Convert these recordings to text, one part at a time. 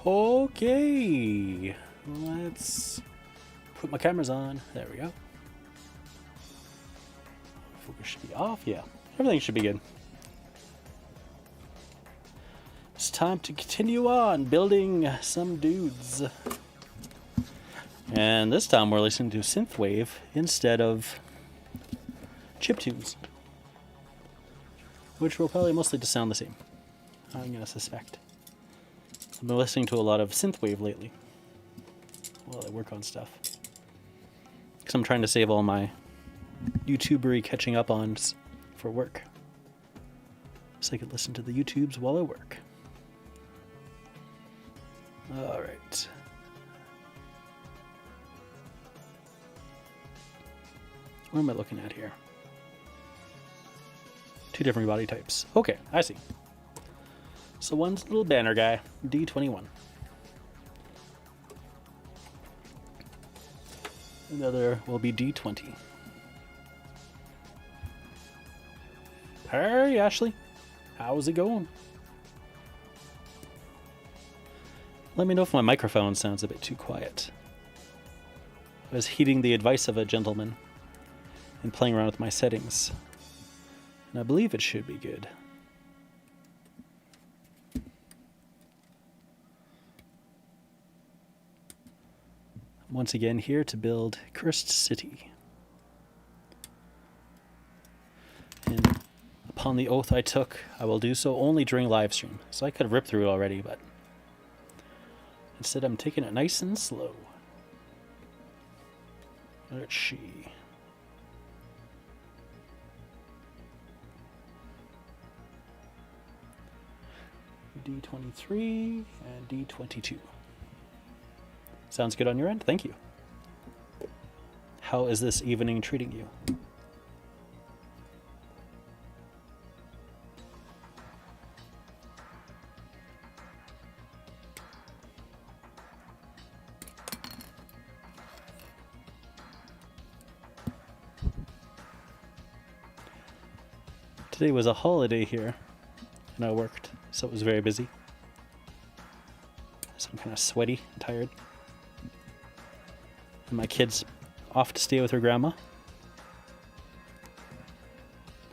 Okay, let's put my cameras on. There we go. Focus should be off. Yeah, everything should be good. It's time to continue on building some dudes. And this time we're listening to synthwave instead of chiptunes, which will probably mostly just sound the same, I'm gonna suspect. I've been listening to a lot of synthwave lately while I work on stuff, because I'm trying to save all my YouTubery catching up on for work, so I could listen to the YouTubes while I work. Alright. What am I looking at here? Two different body types. Okay, I see. So one's a little banner guy, D21. Another will be D20. Hey, Ashley. How's it going? Let me know if my microphone sounds a bit too quiet. I was heeding the advice of a gentleman and playing around with my settings, and I believe it should be good. Once again here to build Cursed City. And upon the oath I took, I will do so only during live stream. So I could have ripped through it already, but instead I'm taking it nice and slow. Let's see. D23 and D22. Sounds good on your end? Thank you. How is this evening treating you? Today was a holiday here, and I worked, so it was very busy. So I'm kind of sweaty and tired. And my kid's off to stay with her grandma.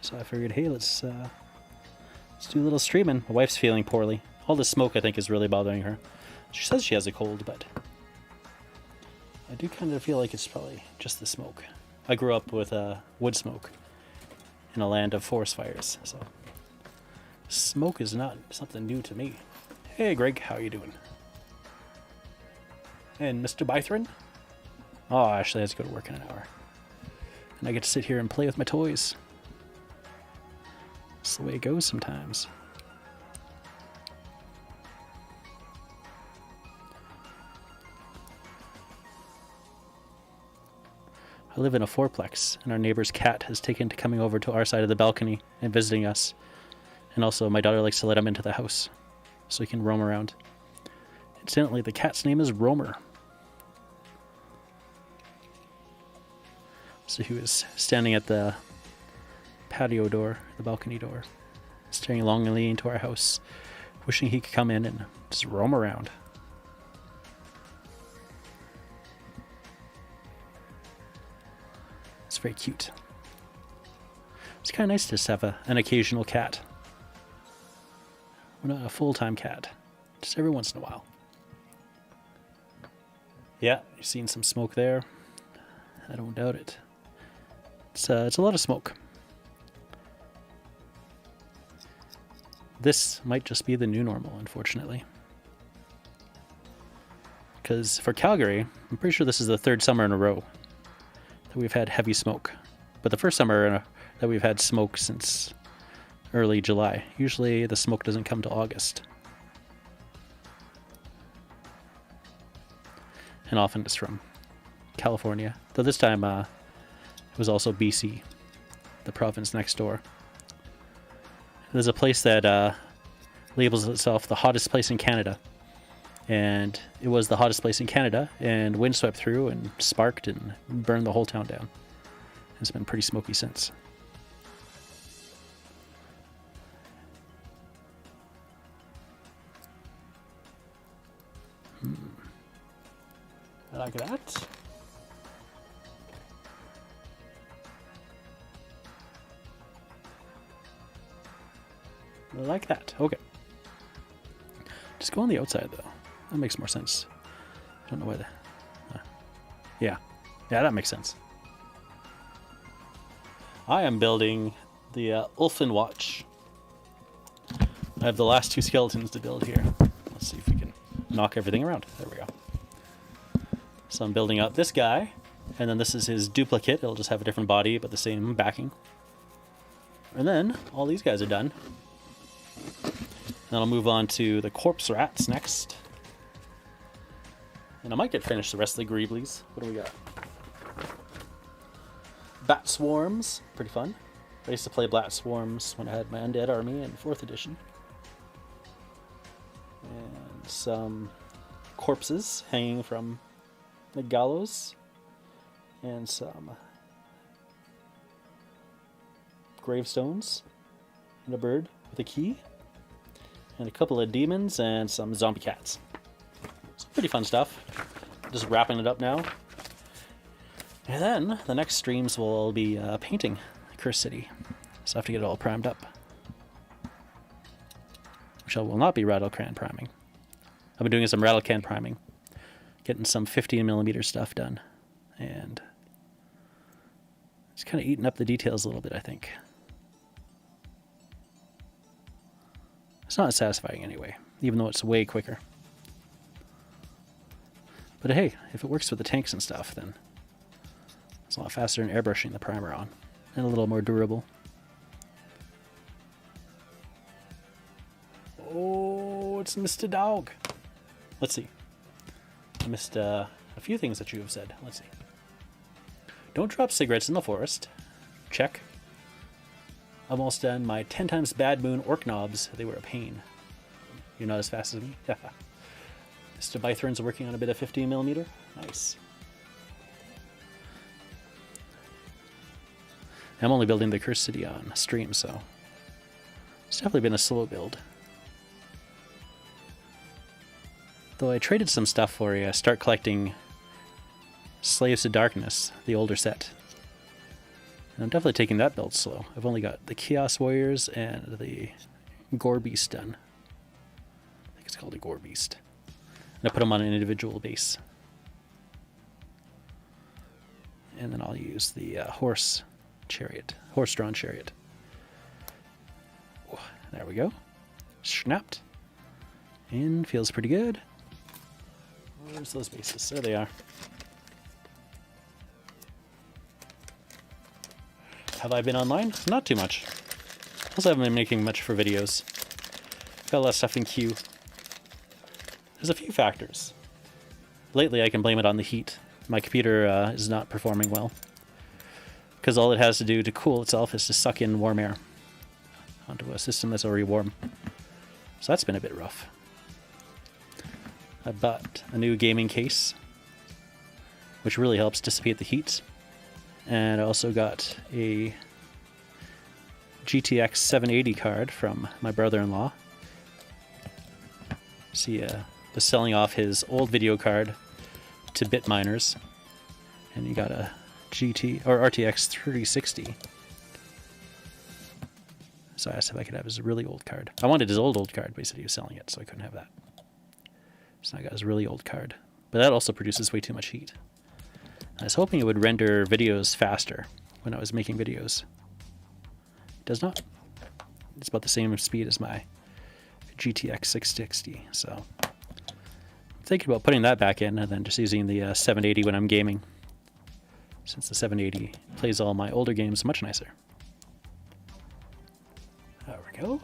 So I figured, hey, let's do a little streaming. My wife's feeling poorly. All the smoke, I think, is really bothering her. She says she has a cold, but I do kind of feel like it's probably just the smoke. I grew up with wood smoke in a land of forest fires, so smoke is not something new to me. Hey, Greg, how you doing? And Mr. Bythron? Oh, actually, I have to go to work in an hour. And I get to sit here and play with my toys. That's the way it goes sometimes. I live in a fourplex, and our neighbor's cat has taken to coming over to our side of the balcony and visiting us. And also, my daughter likes to let him into the house so he can roam around. Incidentally, the cat's name is Romer. So he was standing at the patio door, the balcony door, staring longingly into our house, wishing he could come in and just roam around. It's very cute. It's kind of nice to just have an occasional cat. Well, not a full-time cat, just every once in a while. Yeah, you've seen some smoke there. I don't doubt it. It's a lot of smoke. This might just be the new normal, unfortunately. Because for Calgary, I'm pretty sure this is the third summer in a row that we've had heavy smoke. But the first summer that we've had smoke since early July. Usually the smoke doesn't come till August. And often it's from California. Though this time it was also BC, the province next door. There's a place that labels itself the hottest place in Canada. And it was the hottest place in Canada, and wind swept through and sparked and burned the whole town down. It's been pretty smoky since. I like that. I like that. Okay. Just go on the outside, though. That makes more sense. I don't know why the... yeah. Yeah, that makes sense. I am building the Ulfenkarn watch. I have the last 2 skeletons to build here. Let's see if we can knock everything around. There we go. So I'm building out this guy, and then this is his duplicate. It'll just have a different body, but the same backing. And then all these guys are done. Then I'll move on to the corpse rats next. And I might get finished the rest of the greeblies. What do we got? Bat swarms, pretty fun. I used to play bat swarms when I had my undead army in 4th edition. And some corpses hanging from the gallows. And some gravestones. And a bird with a key. And a couple of demons and some zombie cats. So pretty fun stuff. Just wrapping it up now. And then the next streams will be painting Cursed City. So I have to get it all primed up. Which I will not be rattle can priming. I've been doing some rattle can priming. Getting some 15mm stuff done. And it's kind of eating up the details a little bit, I think. It's not as satisfying anyway, even though it's way quicker. But hey, if it works with the tanks and stuff, then it's a lot faster than airbrushing the primer on. And a little more durable. Oh, it's Mr. Dog. Let's see. I missed a few things that you have said. Let's see. Don't drop cigarettes in the forest. Check. Almost done my 10 times bad moon orc knobs. They were a pain. You're not as fast as me? Mr. Bythorn's working on a bit of 15mm. Nice. I'm only building the Cursed City on stream, so it's definitely been a slow build. Though I traded some stuff for you. Start collecting Slaves to Darkness, the older set. And I'm definitely taking that build slow. I've only got the Chaos Warriors and the Gore Beast done. I think it's called a Gore Beast. And I put them on an individual base. And then I'll use the horse-drawn chariot. There we go. Snapped. And feels pretty good. Where's those bases? There they are. Have I been online? Not too much. Also haven't been making much for videos. Got a lot of stuff in queue. There's a few factors. Lately I can blame it on the heat. My computer is not performing well. Because all it has to do to cool itself is to suck in warm air onto a system that's already warm. So that's been a bit rough. I bought a new gaming case, which really helps dissipate the heat. And I also got a GTX 780 card from my brother-in-law. See, was selling off his old video card to bit miners, and he got a RTX 3060. So I asked if I could have his really old card. I wanted his old card, but he said he was selling it, so I couldn't have that. So I got his really old card, but that also produces way too much heat. I was hoping it would render videos faster when I was making videos. It does not. It's about the same speed as my GTX 660, so I'm thinking about putting that back in and then just using the 780 when I'm gaming, since the 780 plays all my older games much nicer. There we go.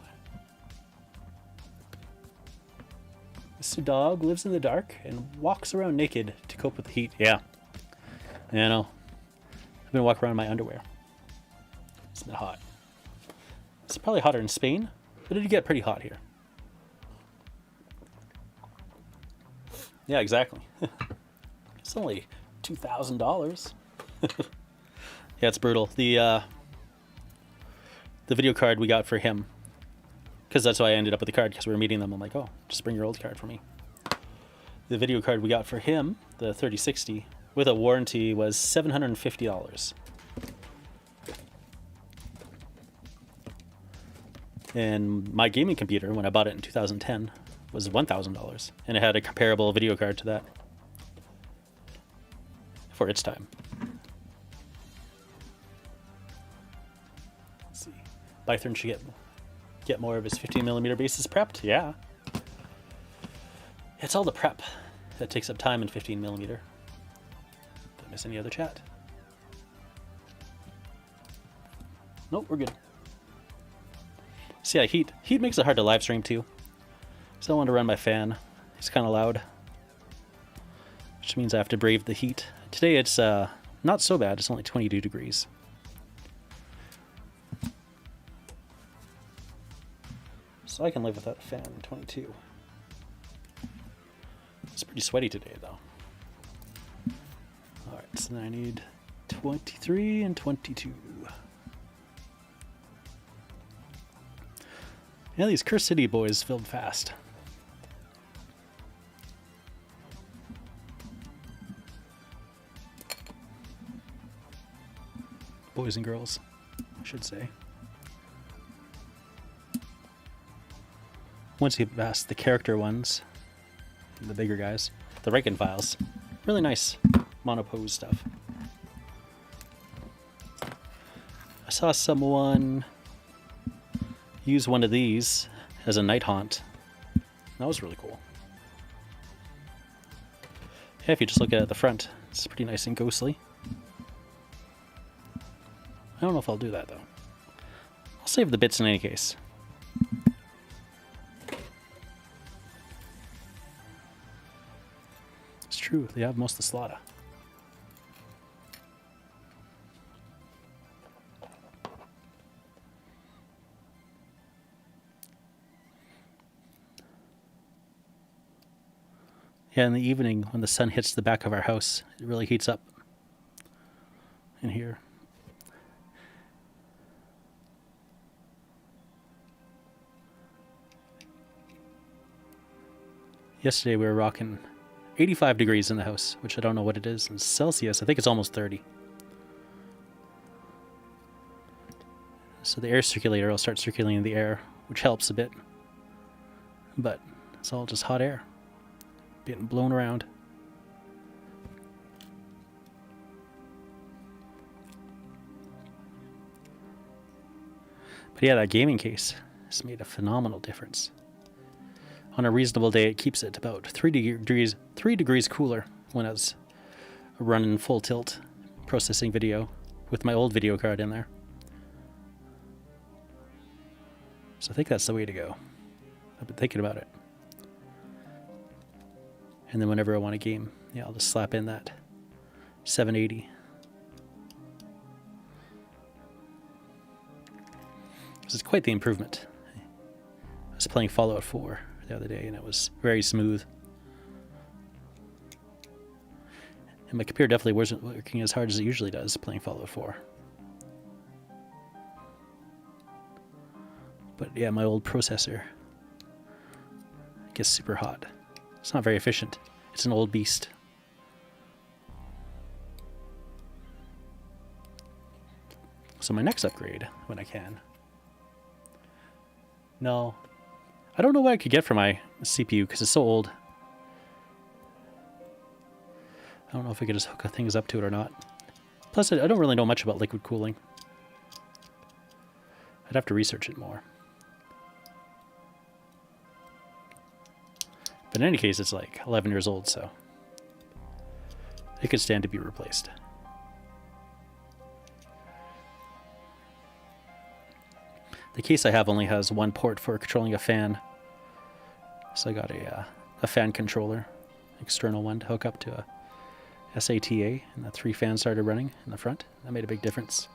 Mr. Dog lives in the dark and walks around naked to cope with the heat. Yeah. Yeah, I know. I've been walking around in my underwear. It's been hot. It's probably hotter in Spain, but it did get pretty hot here. Yeah, exactly. It's only $2,000. Yeah, it's brutal. The video card we got for him, because that's why I ended up with the card, because we were meeting them. I'm like, oh, just bring your old card for me. The video card we got for him, the 3060, with a warranty was $750. And my gaming computer, when I bought it in 2010, was $1,000. And it had a comparable video card to that for its time. Let's see. Bythorn should get more of his 15mm bases prepped. Yeah. It's all the prep that takes up time in 15mm. Don't miss any other chat. Nope, we're good. So yeah, heat makes it hard to live stream too. So I want to run my fan. It's kind of loud, which means I have to brave the heat. Today it's not so bad. It's only 22 degrees. So I can live without a fan in 22. It's pretty sweaty today though. Alright, so then I need 23 and 22. Yeah, these Curse City boys filled fast. Boys and girls, I should say. Once you've asked the character ones, the bigger guys, the Reichen files, really nice monopose stuff. I saw someone use one of these as a night haunt. That was really cool. Yeah, if you just look at it at the front, it's pretty nice and ghostly. I don't know if I'll do that though. I'll save the bits in any case. It's true, they have most of the slaughter. Yeah, in the evening when the sun hits the back of our house, it really heats up in here. Yesterday we were rocking 85 degrees in the house, which I don't know what it is in Celsius. I think it's almost 30. So the air circulator will start circulating the air, which helps a bit. But it's all just hot air getting blown around. But yeah, that gaming case has made a phenomenal difference. On a reasonable day, it keeps it about 3 degrees cooler when I was running full tilt, processing video with my old video card in there. So I think that's the way to go. I've been thinking about it. And then whenever I want a game, yeah, I'll just slap in that 780. This is quite the improvement. I was playing Fallout 4 the other day and it was very smooth. And my computer definitely wasn't working as hard as it usually does playing Fallout 4. But yeah, my old processor gets super hot. It's not very efficient. It's an old beast. So my next upgrade, when I can. No. I don't know what I could get for my CPU because it's so old. I don't know if I could just hook things up to it or not. Plus, I don't really know much about liquid cooling. I'd have to research it more. But in any case, it's like 11 years old, so it could stand to be replaced. The case I have only has one port for controlling a fan. So I got a fan controller, external one to hook up to a SATA, and the 3 fans started running in the front. That made a big difference.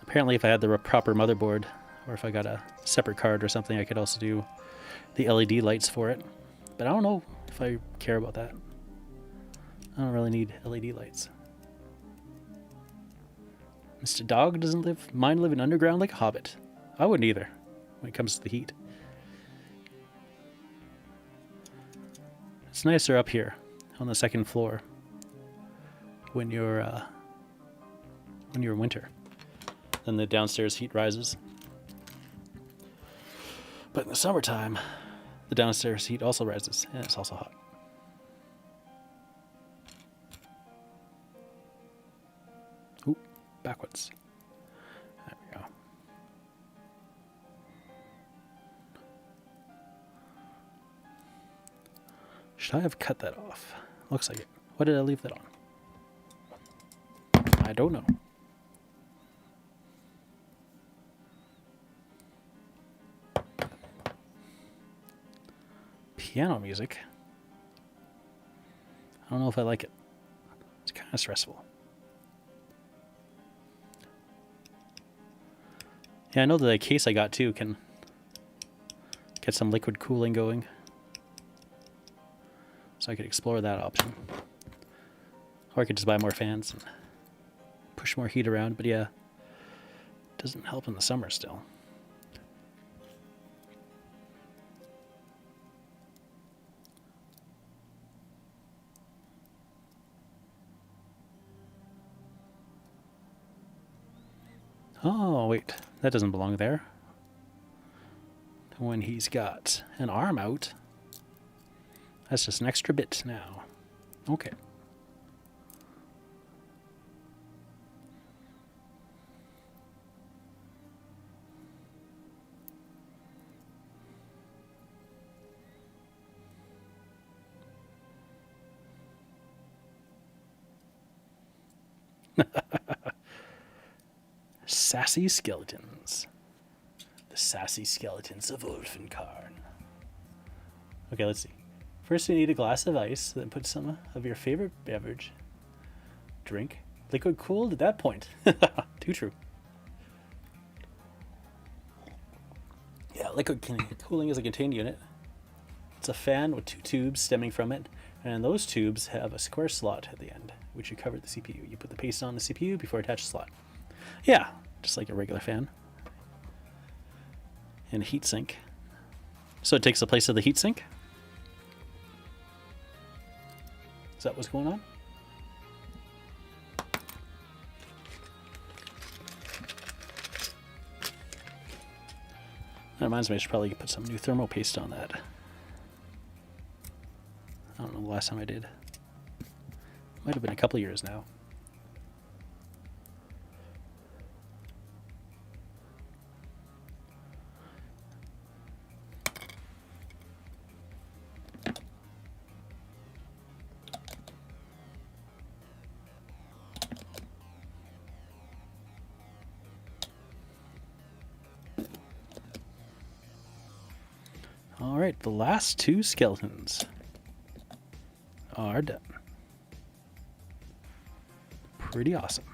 Apparently if I had the proper motherboard, or if I got a separate card or something, I could also do the LED lights for it. But I don't know if I care about that. I don't really need LED lights. Mr. Dog doesn't mind living underground like a hobbit. I wouldn't either when it comes to the heat. It's nicer up here on the second floor when you're in winter. Then the downstairs heat rises. But in the summertime, the downstairs heat also rises, and it's also hot. Ooh, backwards. There we go. Should I have cut that off? Looks like it. Why did I leave that on? I don't know. Piano music. I don't know if I like it. It's kind of stressful. Yeah, I know the case I got too can get some liquid cooling going. So I could explore that option. Or I could just buy more fans and push more heat around. But yeah, it doesn't help in the summer still. Oh, wait. That doesn't belong there. When he's got an arm out, that's just an extra bit now. Okay. Sassy skeletons. The sassy skeletons of Ulfenkarn. Okay, let's see. First you need a glass of ice, then put some of your favorite beverage. Drink. Liquid cooled at that point. Too true. Yeah, liquid cooling is a contained unit. It's a fan with two tubes stemming from it, and those tubes have a square slot at the end, which you cover the CPU. You put the paste on the CPU before attach the slot. Yeah, just like a regular fan. And a heat sink. So it takes the place of the heat sink? Is that what's going on? That reminds me, I should probably put some new thermal paste on that. I don't know the last time I did. Might have been a couple years now. All right, the last two skeletons are done. Pretty awesome.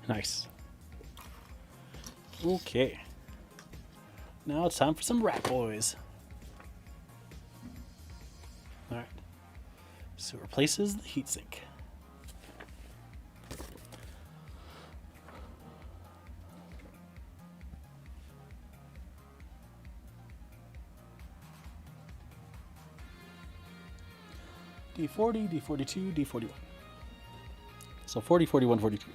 Nice. Okay. Now it's time for some rat boys. All right. So it replaces the heatsink. D40, D42, D41. So 40, 41, 42.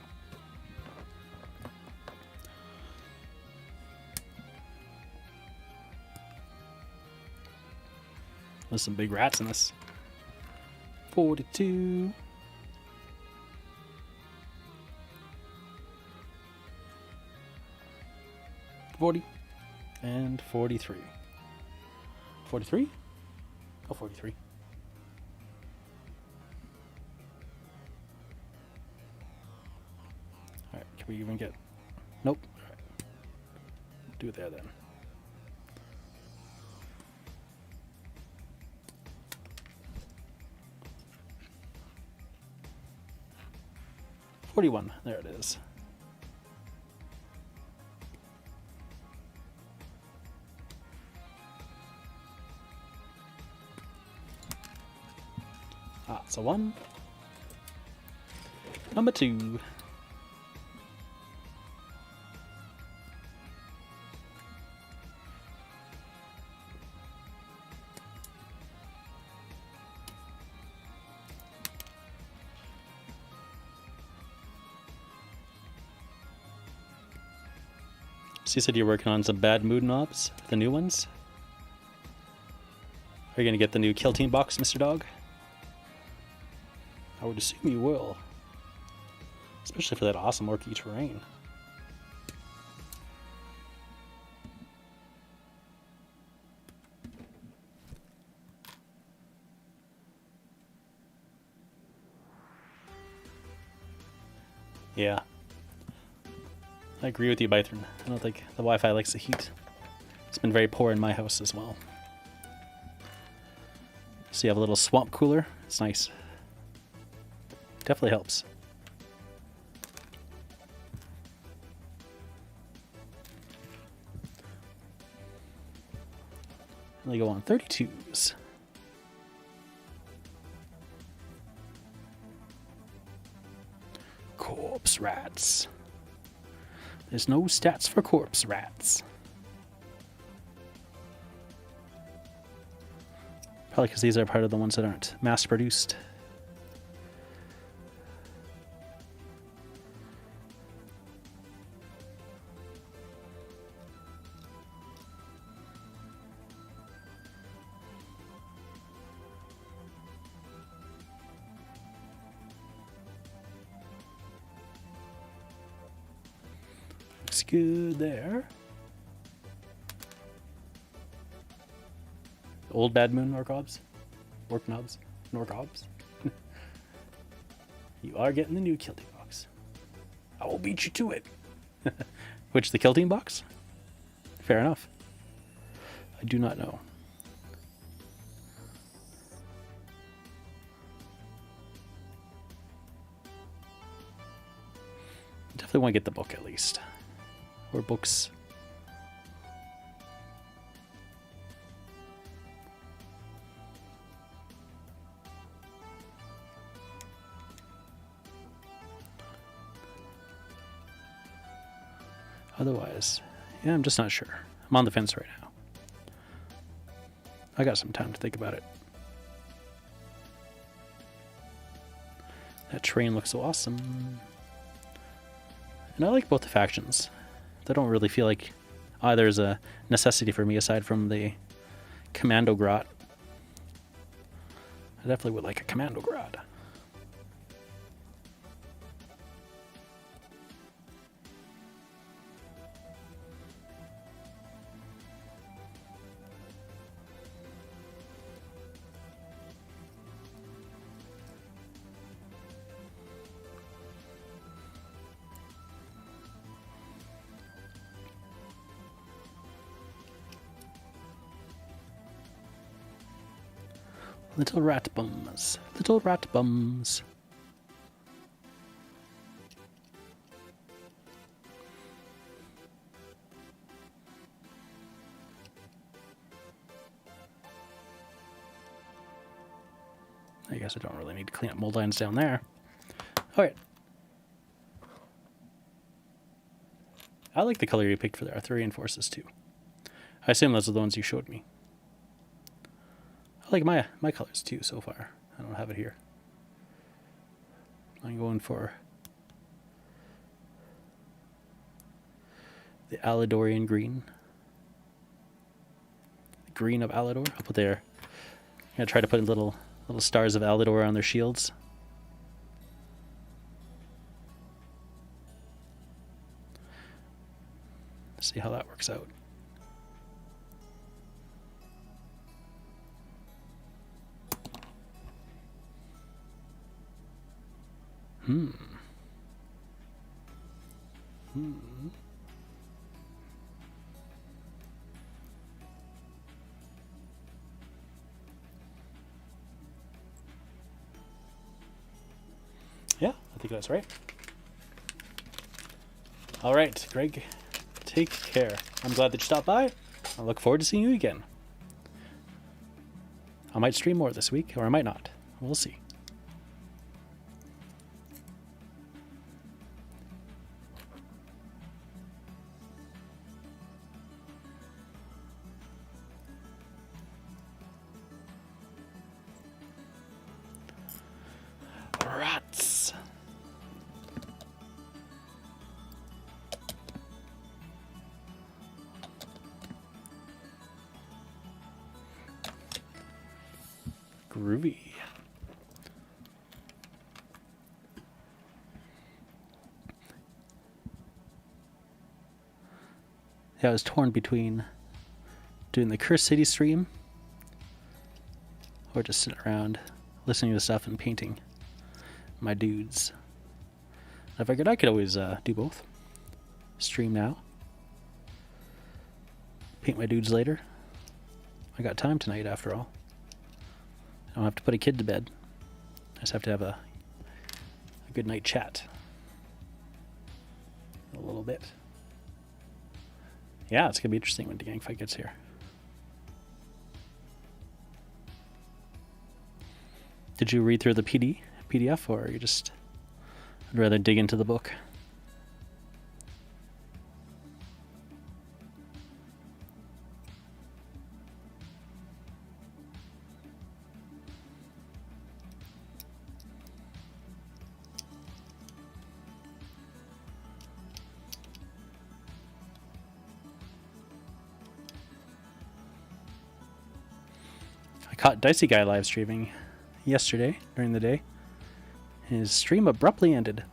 There's some big rats in this. 42. 40. And 43. 43? Oh, 43. Alright, can we even get... Nope. All right. Do it there then. $41. There it is. Ah, it's a 1. Number 2. So you said you're working on some Bad Mood knobs, the new ones? Are you going to get the new Kill Team box, Mr. Dog? I would assume you will. Especially for that awesome orky terrain. Yeah. I agree with you, Bythron. I don't think the Wi-Fi likes the heat. It's been very poor in my house as well. So you have a little swamp cooler. It's nice. Definitely helps. They go on 32s. Corpse rats. There's no stats for corpse rats. Probably because these are part of the ones that aren't mass produced. Looks good there. Old Bad Moon Norcobs? Orknobs? Norcobs? You are getting the new Kill Team box. I will beat you to it. Which, the Kill Team box? Fair enough. I do not know. Definitely want to get the book at least. Or books. Otherwise, yeah, I'm just not sure. I'm on the fence right now. I got some time to think about it. That train looks so awesome. And I like both the factions. They don't really feel like either is a necessity for me aside from the Commando Grot. I definitely would like a Commando Grot. Little rat bums. Little rat bums. I guess I don't really need to clean up mold lines down there. Alright. I like the color you picked for the Arthurian forces too. I assume those are the ones you showed me. I like my colors too so far. I don't have it here. I'm going for the Aladorian green. The green of Alador. I'll put there. I'm gonna try to put little stars of Alador on their shields. See how that works out. Yeah, I think that's right. All right, Greg, take care. I'm glad that you stopped by. I look forward to seeing you again. I might stream more this week, or I might not. We'll see. Yeah, I was torn between doing the Cursed City stream or just sitting around listening to stuff and painting my dudes. I figured I could always do both. Stream now, paint my dudes later. I got time tonight after all. I don't have to put a kid to bed. I just have to have a good night chat. A little bit. Yeah, it's gonna be interesting when the gang fight gets here. Did you read through the PDF, or you just I'd rather dig into the book? I caught Dicey Guy live streaming yesterday during the day. His stream abruptly ended.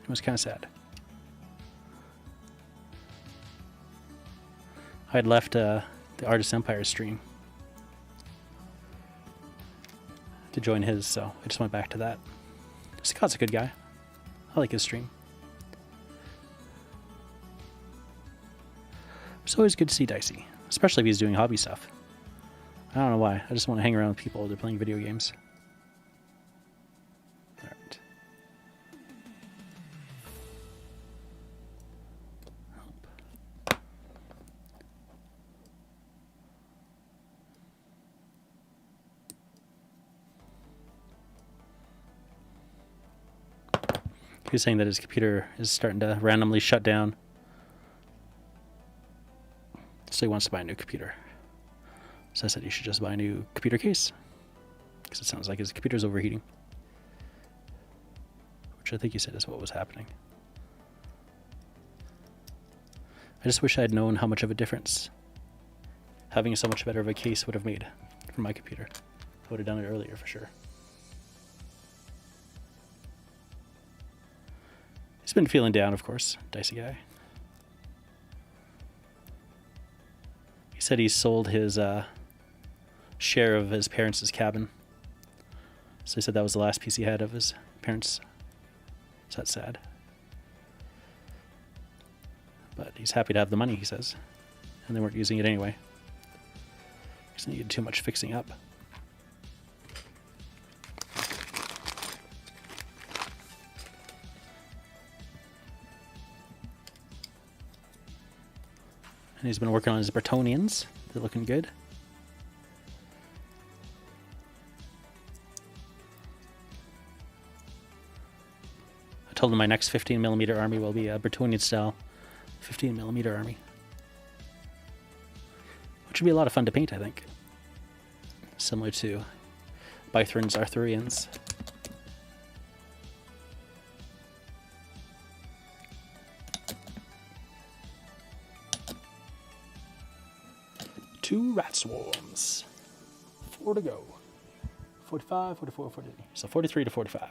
It was kind of sad. I had left the Artist Empire stream to join his, so I just went back to that. Scott's a good guy. I like his stream. It's always good to see Dicey, especially if he's doing hobby stuff. I don't know why. I just want to hang around with people while they're playing video games. Alright. He's saying that his computer is starting to randomly shut down. So he wants to buy a new computer. So I said he should just buy a new computer case. Because it sounds like his computer's overheating. Which I think he said is what was happening. I just wish I had known how much of a difference having so much better of a case would have made for my computer. I would have done it earlier for sure. He's been feeling down, of course, Dicey Guy. He said he sold his share of his parents' cabin. So he said that was the last piece he had of his parents. So that's sad. But he's happy to have the money, he says. And they weren't using it anyway. Because they needed too much fixing up. And he's been working on his Bretonians. They're looking good. I told him my next 15mm army will be a Bretonian style 15mm army. Which would be a lot of fun to paint, I think. Similar to Bythron's Arthurians. Two rat swarms. 4 to go. 45, 44, 40. So 43 to 45.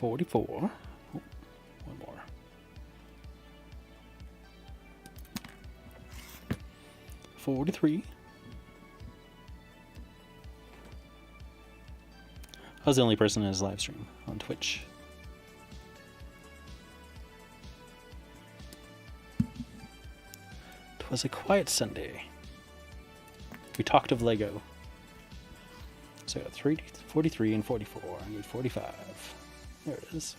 $44. Oh, one more. $43. I was the only person in his live stream on Twitch. It was a quiet Sunday. We talked of Lego. So I got 43 and 44. I need 45. There it is.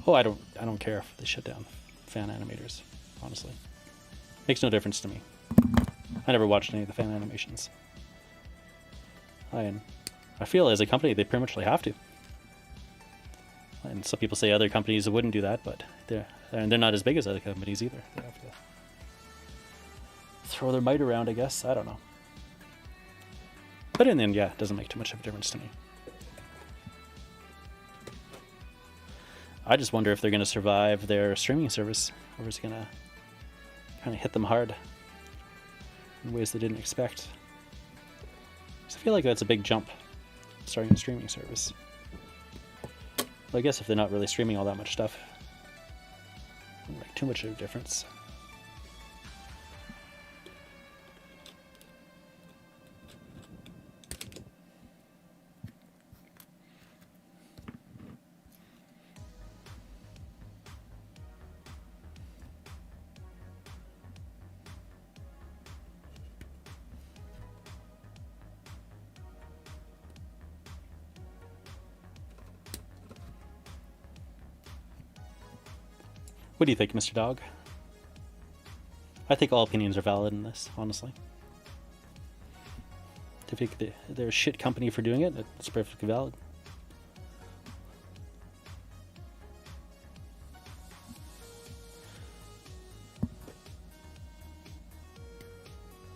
Oh, I don't care if they shut down fan animators, honestly. Makes no difference to me. I never watched any of the fan animations. I feel as a company they pretty much have to. And some people say other companies wouldn't do that, but they're not as big as other companies either. They have to throw their might around, I guess. I don't know. But in the end, yeah, it doesn't make too much of a difference to me. I just wonder if they're going to survive their streaming service, or it's going to kind of hit them hard in ways they didn't expect. So I feel like that's a big jump, starting a streaming service. Well, I guess if they're not really streaming all that much stuff, it wouldn't make too much of a difference. What do you think, Mr. Dog? I think all opinions are valid in this, honestly. If you think they're a shit company for doing it, it's perfectly valid.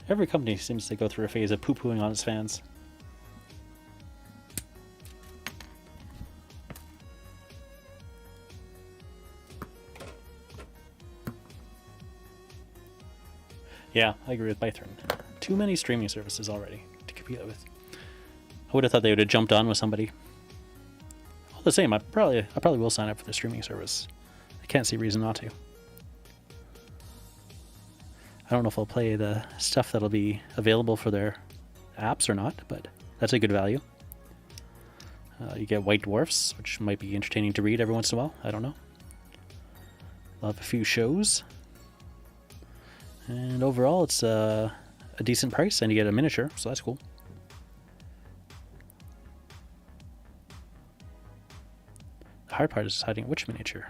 Every company seems to go through a phase of poo-pooing on its fans. Yeah, I agree with Bythron. Too many streaming services already to compete with. I would have thought they would have jumped on with somebody. All the same, I probably will sign up for the streaming service. I can't see a reason not to. I don't know if I'll play the stuff that'll be available for their apps or not, but that's a good value. You get White Dwarfs, which might be entertaining to read every once in a while. I don't know. I'll have a few shows. And overall, it's a decent price, and you get a miniature, so that's cool. The hard part is deciding which miniature.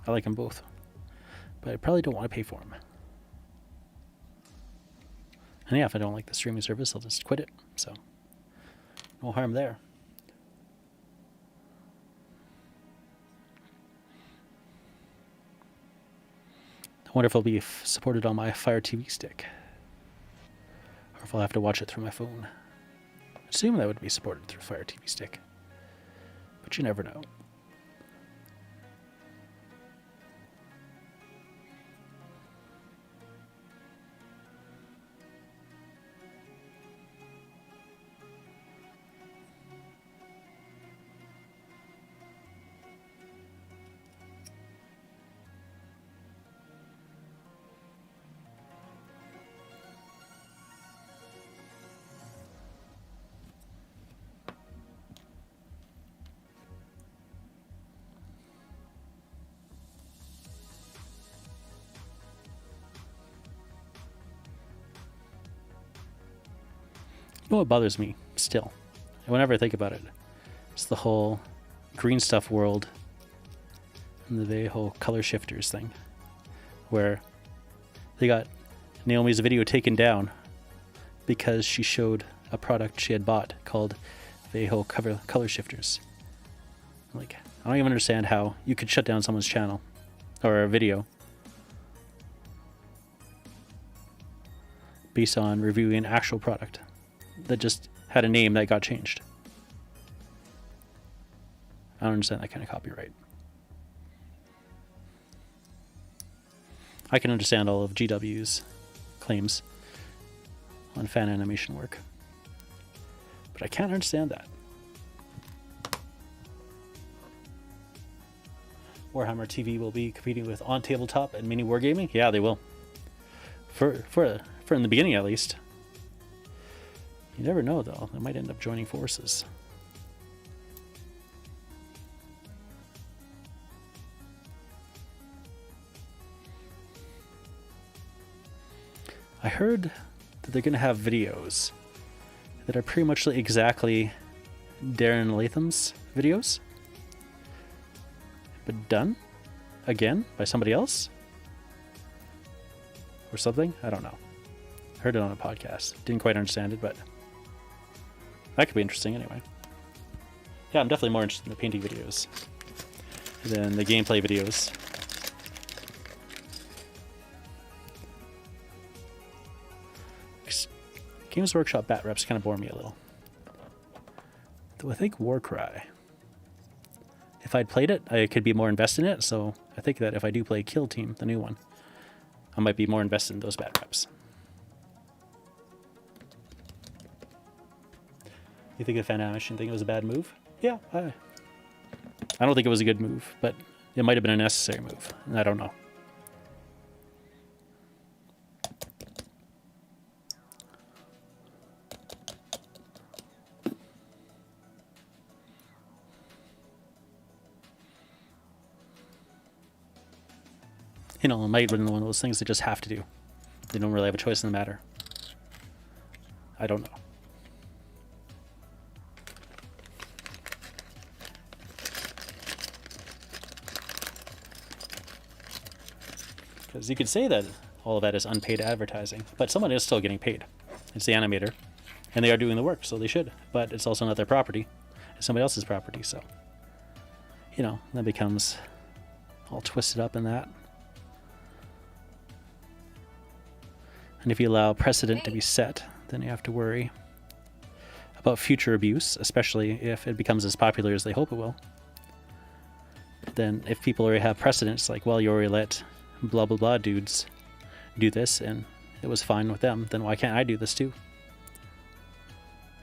I like them both, but I probably don't want to pay for them. And yeah, if I don't like the streaming service, I'll just quit it, so no harm there. I wonder if it'll be supported on my Fire TV stick, or if I'll have to watch it through my phone. I assume that would be supported through Fire TV stick, but you never know. You know what bothers me still, and whenever I think about it, it's the whole green stuff world and the whole color shifters thing, where they got Naomi's video taken down because she showed a product she had bought called Veho color shifters. Like, I don't even understand how you could shut down someone's channel or a video based on reviewing an actual product that just had a name that got changed. I don't understand that kind of copyright. I can understand all of GW's claims on fan animation work, but I can't understand that. Warhammer TV will be competing with On Tabletop and Mini Wargaming. Yeah, they will. For in the beginning, at least. You never know, though. They might end up joining forces. I heard that they're going to have videos that are pretty much exactly Darren Latham's videos, but done again by somebody else or something. I don't know. Heard it on a podcast. Didn't quite understand it, but that could be interesting anyway. Yeah, I'm definitely more interested in the painting videos than the gameplay videos. Games Workshop bat reps kind of bore me a little. Though I think Warcry, if I'd played it, I could be more invested in it. So I think that if I do play Kill Team, the new one, I might be more invested in those bad reps. You think the fan animation thing was a bad move? Yeah, I don't think it was a good move, but it might have been a necessary move. I don't know. You know, it might have been one of those things they just have to do. They don't really have a choice in the matter. I don't know. Because you could say that all of that is unpaid advertising, but someone is still getting paid. It's the animator, and they are doing the work, so they should. But it's also not their property. It's somebody else's property, so, you know, that becomes all twisted up in that. And if you allow precedent to be set, then you have to worry about future abuse, especially if it becomes as popular as they hope it will. Then if people already have precedents, like, well, you already let blah blah blah dudes do this and it was fine with them, then why can't I do this too?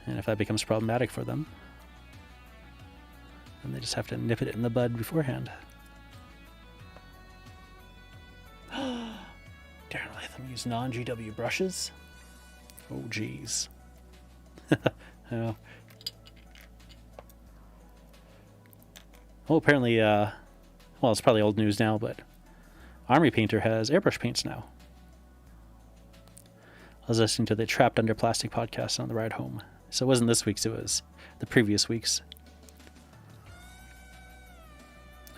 And if that becomes problematic for them, then they just have to nip it in the bud beforehand. Darren Latham used non-GW brushes? Oh geez. I know. Oh, apparently, well, it's probably old news now, but Army Painter has airbrush paints now. I was listening to the Trapped Under Plastic podcast on the ride home. So it wasn't this week's, it was the previous week's.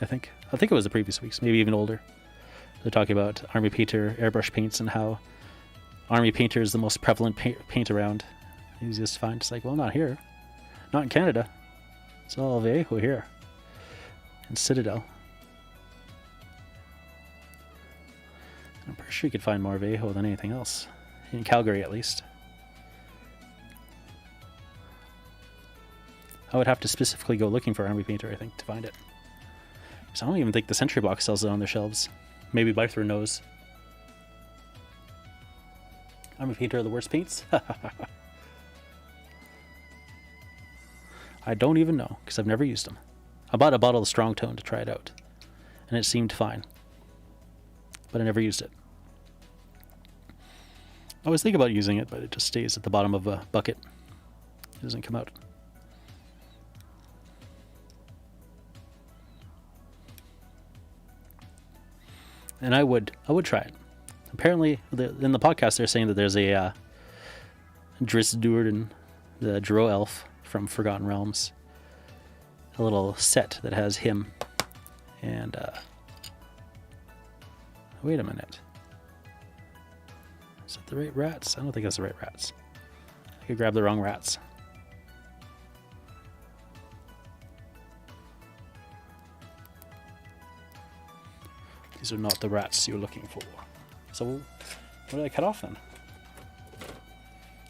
I think it was the previous week's, maybe even older. They're talking about Army Painter airbrush paints and how Army Painter is the most prevalent paint around. Easiest to find. It's like, well, not here. Not in Canada. It's all Vallejo here. And Citadel. I'm pretty sure you could find more Vallejo than anything else. In Calgary, at least. I would have to specifically go looking for Army Painter, I think, to find it. Because I don't even think the Century Box sells it on their shelves. Maybe Bythrough knows. Army Painter are the worst paints? I don't even know, because I've never used them. I bought a bottle of Strong Tone to try it out, and it seemed fine. But I never used it. I always think about using it, but it just stays at the bottom of a bucket. It doesn't come out. And I would try it. Apparently, in the podcast, they're saying that there's a Driss Do'Urden, the Drow elf from Forgotten Realms, a little set that has him. And wait a minute. Is that the right rats? I don't think that's the right rats. I could grab the wrong rats. These are not the rats you're looking for. So, what did I cut off then?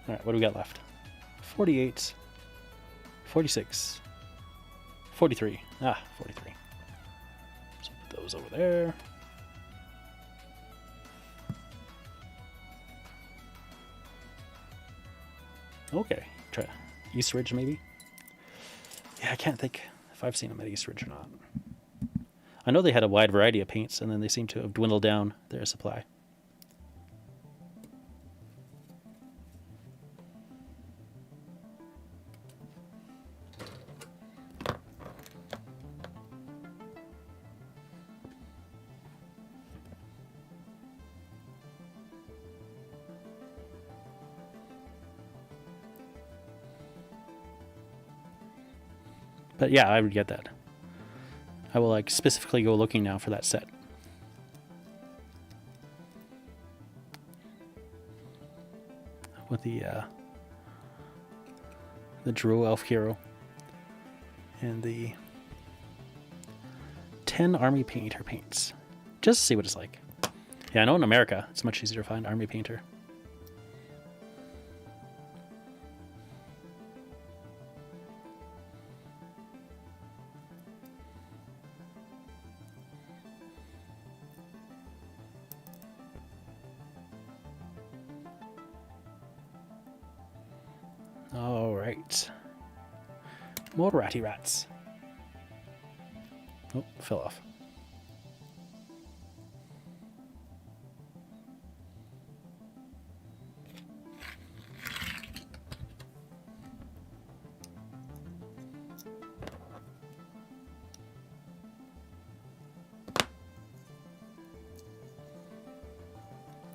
Alright, what do we got left? 48, 46, 43. 43. So put those over there. Okay, try East Ridge maybe? Yeah, I can't think if I've seen them at East Ridge or not. I know they had a wide variety of paints, and then they seem to have dwindled down their supply. But yeah, I would get that. I will specifically go looking now for that set. With the Drow Elf Hero and the 10 Army Painter paints. Just to see what it's like. Yeah, I know in America it's much easier to find Army Painter. Alright. More ratty rats. Oh, fell off.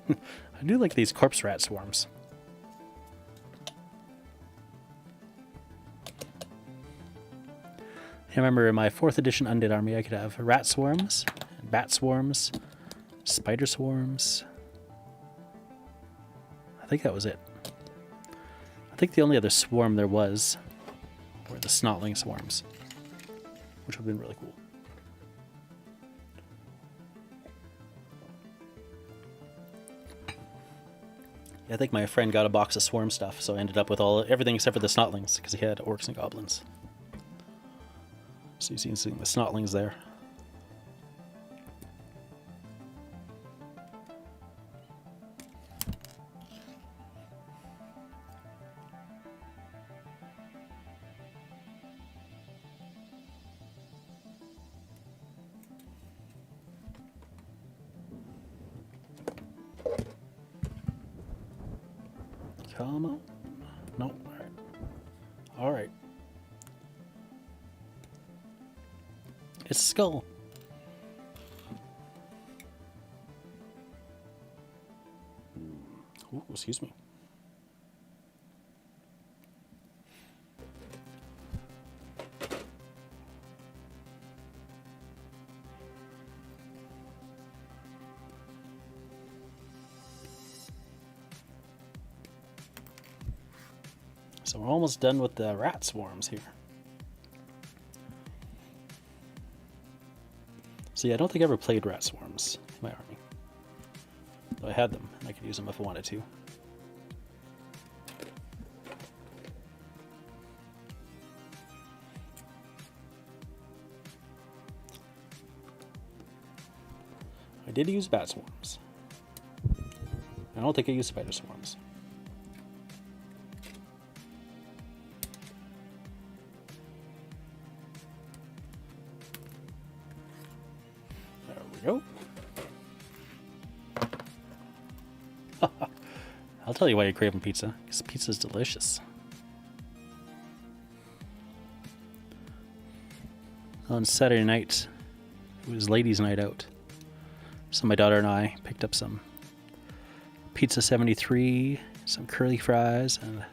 I do like these corpse rat swarms. I remember in my 4th edition Undead Army, I could have rat swarms, bat swarms, spider swarms. I think that was it. I think the only other swarm there was were the snotling swarms, which would have been really cool. I think my friend got a box of swarm stuff, so I ended up with everything except for the snotlings, because he had orcs and goblins. So you see the snotlings there. Come on. No. Alright. Alright. It's a skull. Ooh, excuse me. So we're almost done with the rat swarms here. So yeah, I don't think I ever played rat swarms in my army. But I had them, and I could use them if I wanted to. I did use bat swarms. I don't think I used spider swarms. Go. I'll tell you why you're craving pizza, because pizza's delicious. On Saturday night, it was ladies' night out. So my daughter and I picked up some Pizza 73, some curly fries, and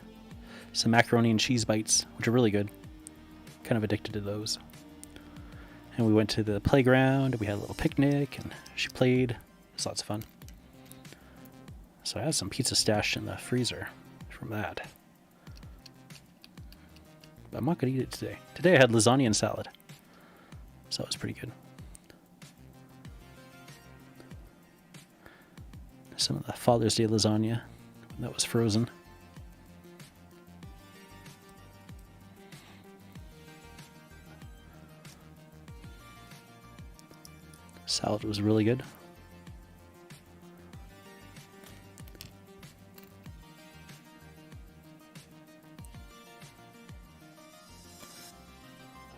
some macaroni and cheese bites, which are really good. Kind of addicted to those. And we went to the playground, we had a little picnic, and she played. It was lots of fun. So I have some pizza stashed in the freezer from that. But I'm not going to eat it today. Today I had lasagna and salad. So it was pretty good. Some of the Father's Day lasagna that was frozen. Salad was really good.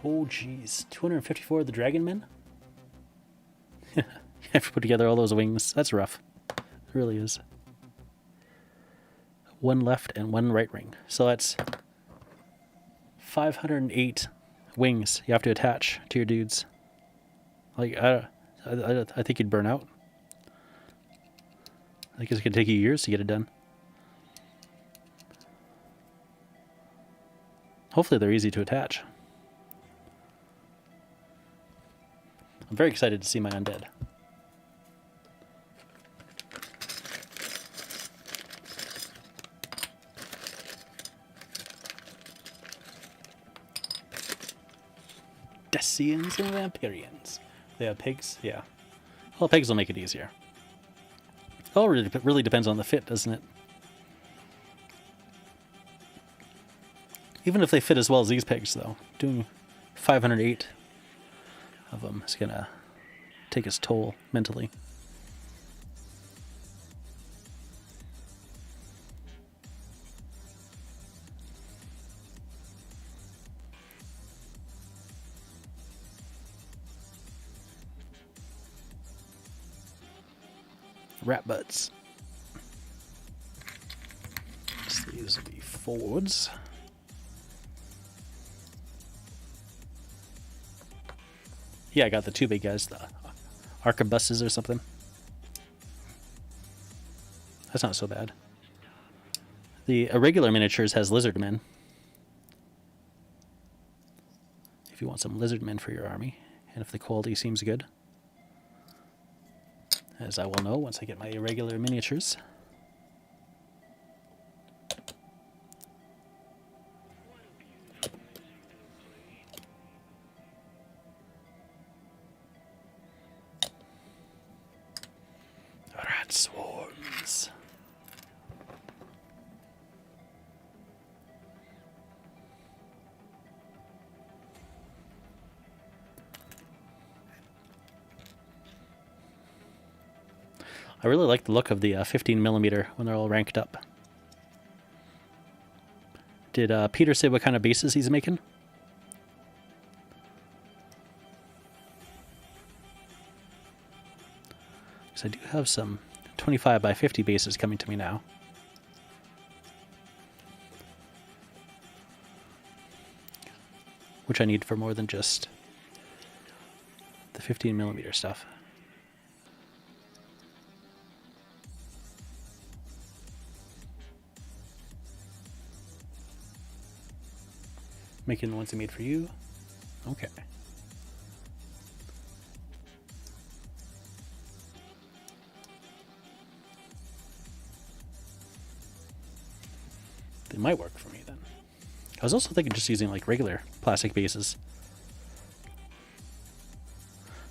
Oh geez, 254 of the Dragon Men? You have to put together all those wings. That's rough. It really is. One left and one right ring. So that's 508 wings you have to attach to your dudes. Like, I think you'd burn out. I think it's going to take you years to get it done. Hopefully they're easy to attach. I'm very excited to see my undead. Decians and Vampirians. They have pigs? Yeah. Well, pigs will make it easier. It all really depends on the fit, doesn't it? Even if they fit as well as these pigs, though, doing 508 of them is going to take its toll mentally. rat butts. So these will be forwards. Yeah, I got the two big guys, the arquebuses or something. That's not so bad. The irregular miniatures has lizard men. If you want some lizard men for your army, and if the quality seems good. As I will know once I get my irregular miniatures. Rat swarms. I really like the look of the 15mm when they're all ranked up. Did Peter say what kind of bases he's making? Because I do have some 25x50 bases coming to me now. Which I need for more than just the 15mm stuff. Making the ones I made for you. Okay. They might work for me then. I was also thinking just using like regular plastic bases.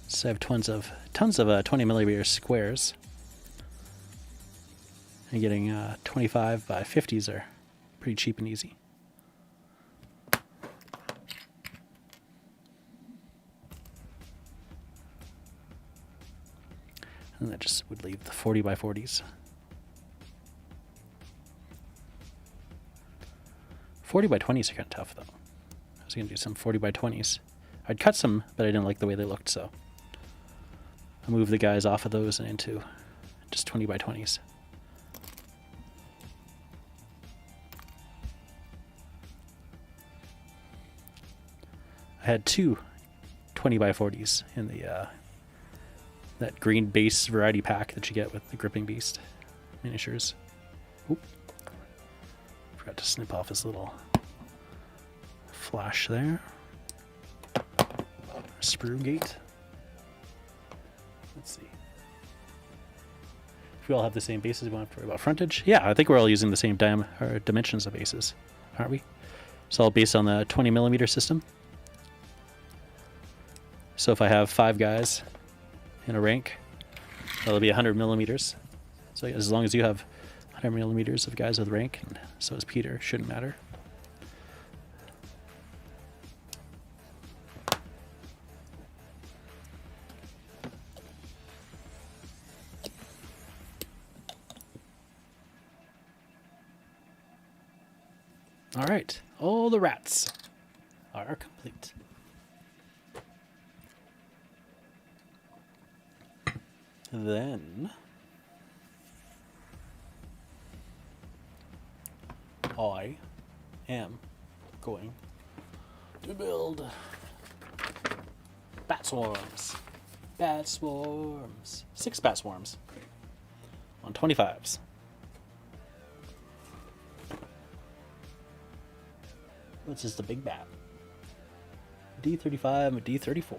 So I have tons of 20mm squares. And getting 25x50s are pretty cheap and easy. And that just would leave the 40x40s. 40x20s are kind of tough, though. I was going to do some 40x20s. I'd cut some, but I didn't like the way they looked, so I moved the guys off of those and into just 20x20s. I had two 20x40s in the that green base variety pack that you get with the Gripping Beast miniatures. Oop. Forgot to snip off his little flash there. Sprue gate. Let's see. If we all have the same bases, we won't have to worry about frontage. Yeah, I think we're all using the same dimensions of bases, aren't we? It's all based on the 20mm system. So if I have 5 guys in a rank, that'll be 100mm. So as long as you have 100mm of guys with rank, and so is Peter, shouldn't matter. All right, all the rats are complete. Then I am going to build bat swarms. Bat swarms. 6 bat swarms on 25s. Which is the big bat. D35 and D34.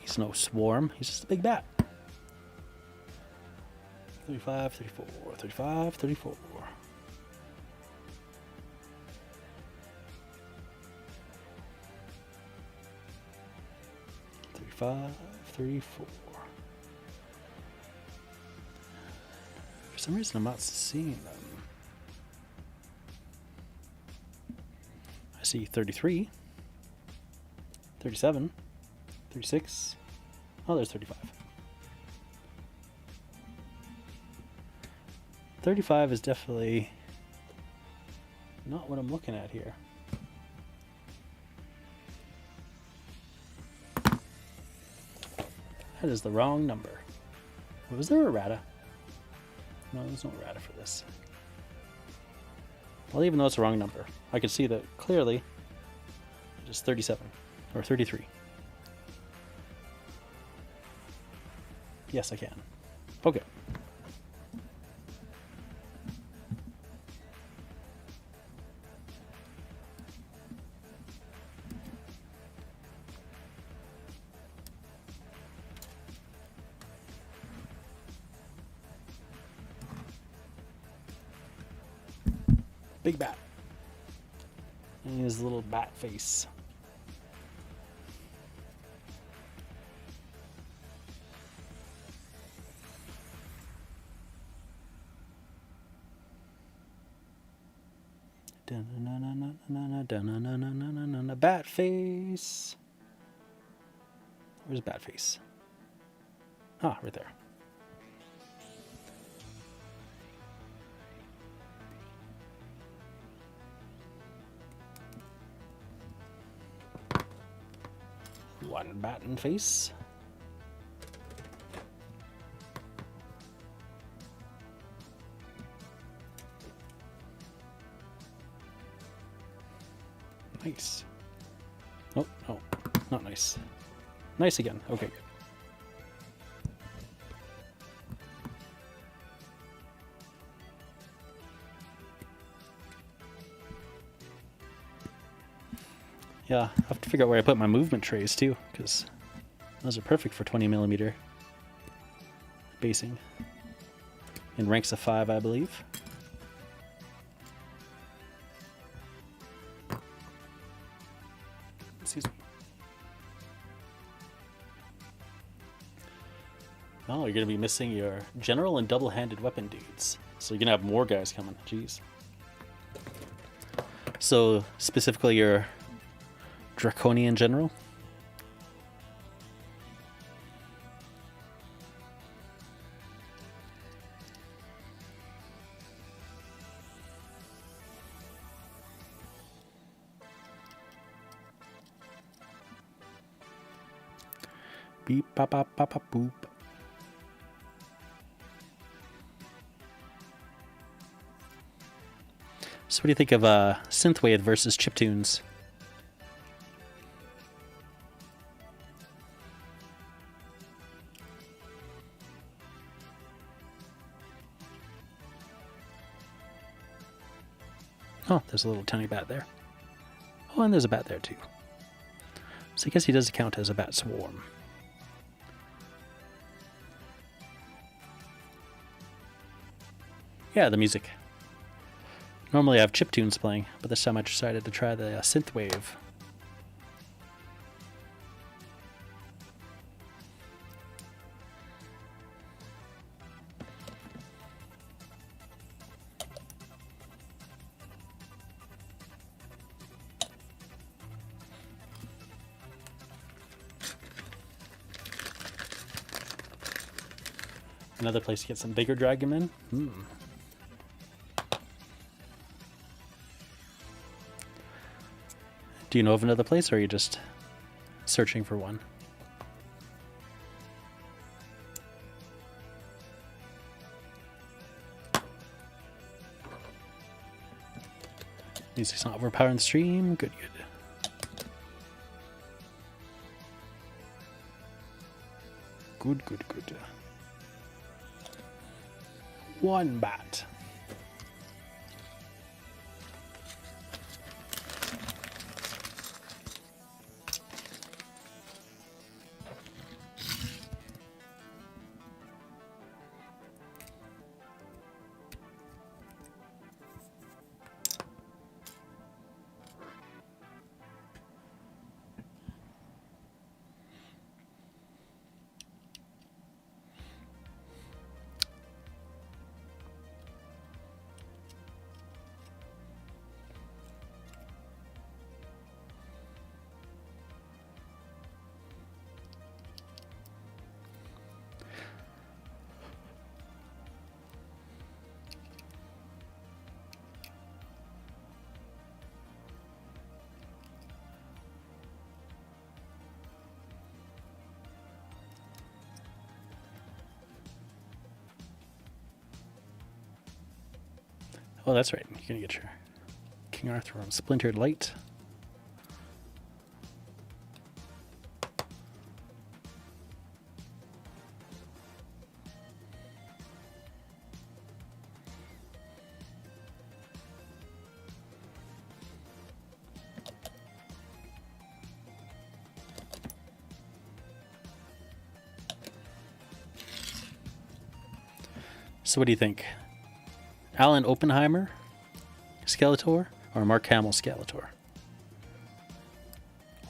He's no swarm, he's just a big bat. 35, 34, 35, 34. 35, 34. For some reason I'm not seeing them. I see 33, 37, 36. Oh, there's 35. 35 is definitely not what I'm looking at here. That is the wrong number. Was there a errata? No, there's no errata for this. Well, even though it's the wrong number, I can see that clearly it is 37 or 33. Yes, I can. Okay. Big bat. And his little bat face. Bat face. Where's bat face? Ah, right there. One batten face. Nice. Oh, no, not nice. Nice again. Okay, good. Yeah, I have to figure out where I put my movement trays too, because those are perfect for 20mm basing. In ranks of 5, I believe. Excuse me. Oh, you're going to be missing your general and double-handed weapon dudes. So you're going to have more guys coming. Jeez. So, specifically your Draconian general? Beep, pop, pop, pop, pop, boop. So what do you think of Synthwave versus chiptunes? Oh, there's a little tiny bat there. Oh, and there's a bat there too. So I guess he does count as a bat swarm. Yeah, the music. Normally I have chiptunes playing, but this time I decided to try the synthwave. Another place to get some bigger dragonmen. Do you know of another place, or are you just searching for one? Music's not overpowering the stream. Good, good. Good, good, good. One bat. Oh, that's right. You're gonna get your King Arthur on Splintered Light. So what do you think? Alan Oppenheimer Skeletor or Mark Hamill Skeletor?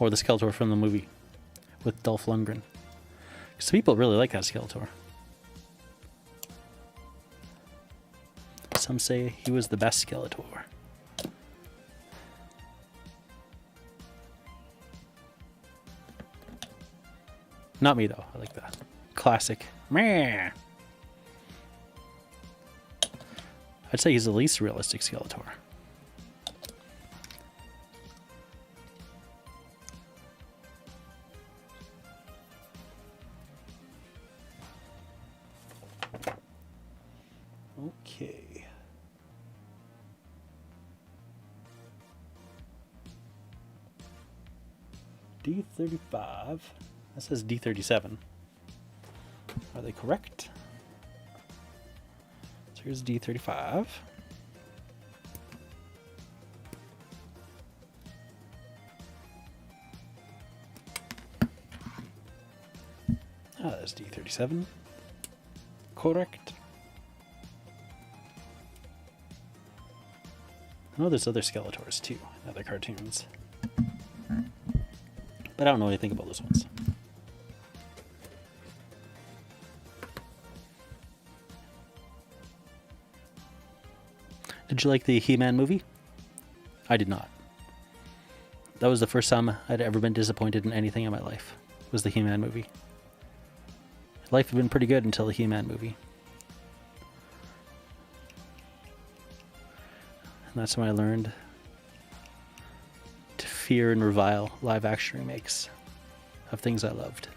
Or the Skeletor from the movie with Dolph Lundgren? Because people really like that Skeletor. Some say he was the best Skeletor. Not me though. I like the classic. Meh. I'd say he's the least realistic Skeletor. Okay. D35. That says D37. Are they correct? So here's D35. Ah, that's D37. Correct. I know there's other Skeletors too, in other cartoons. But I don't know anything about those ones. Did you like the He-Man movie? I did not. That was the first time I'd ever been disappointed in anything in my life, was the He-Man movie. Life had been pretty good until the He-Man movie. And that's when I learned to fear and revile live-action remakes of things I loved.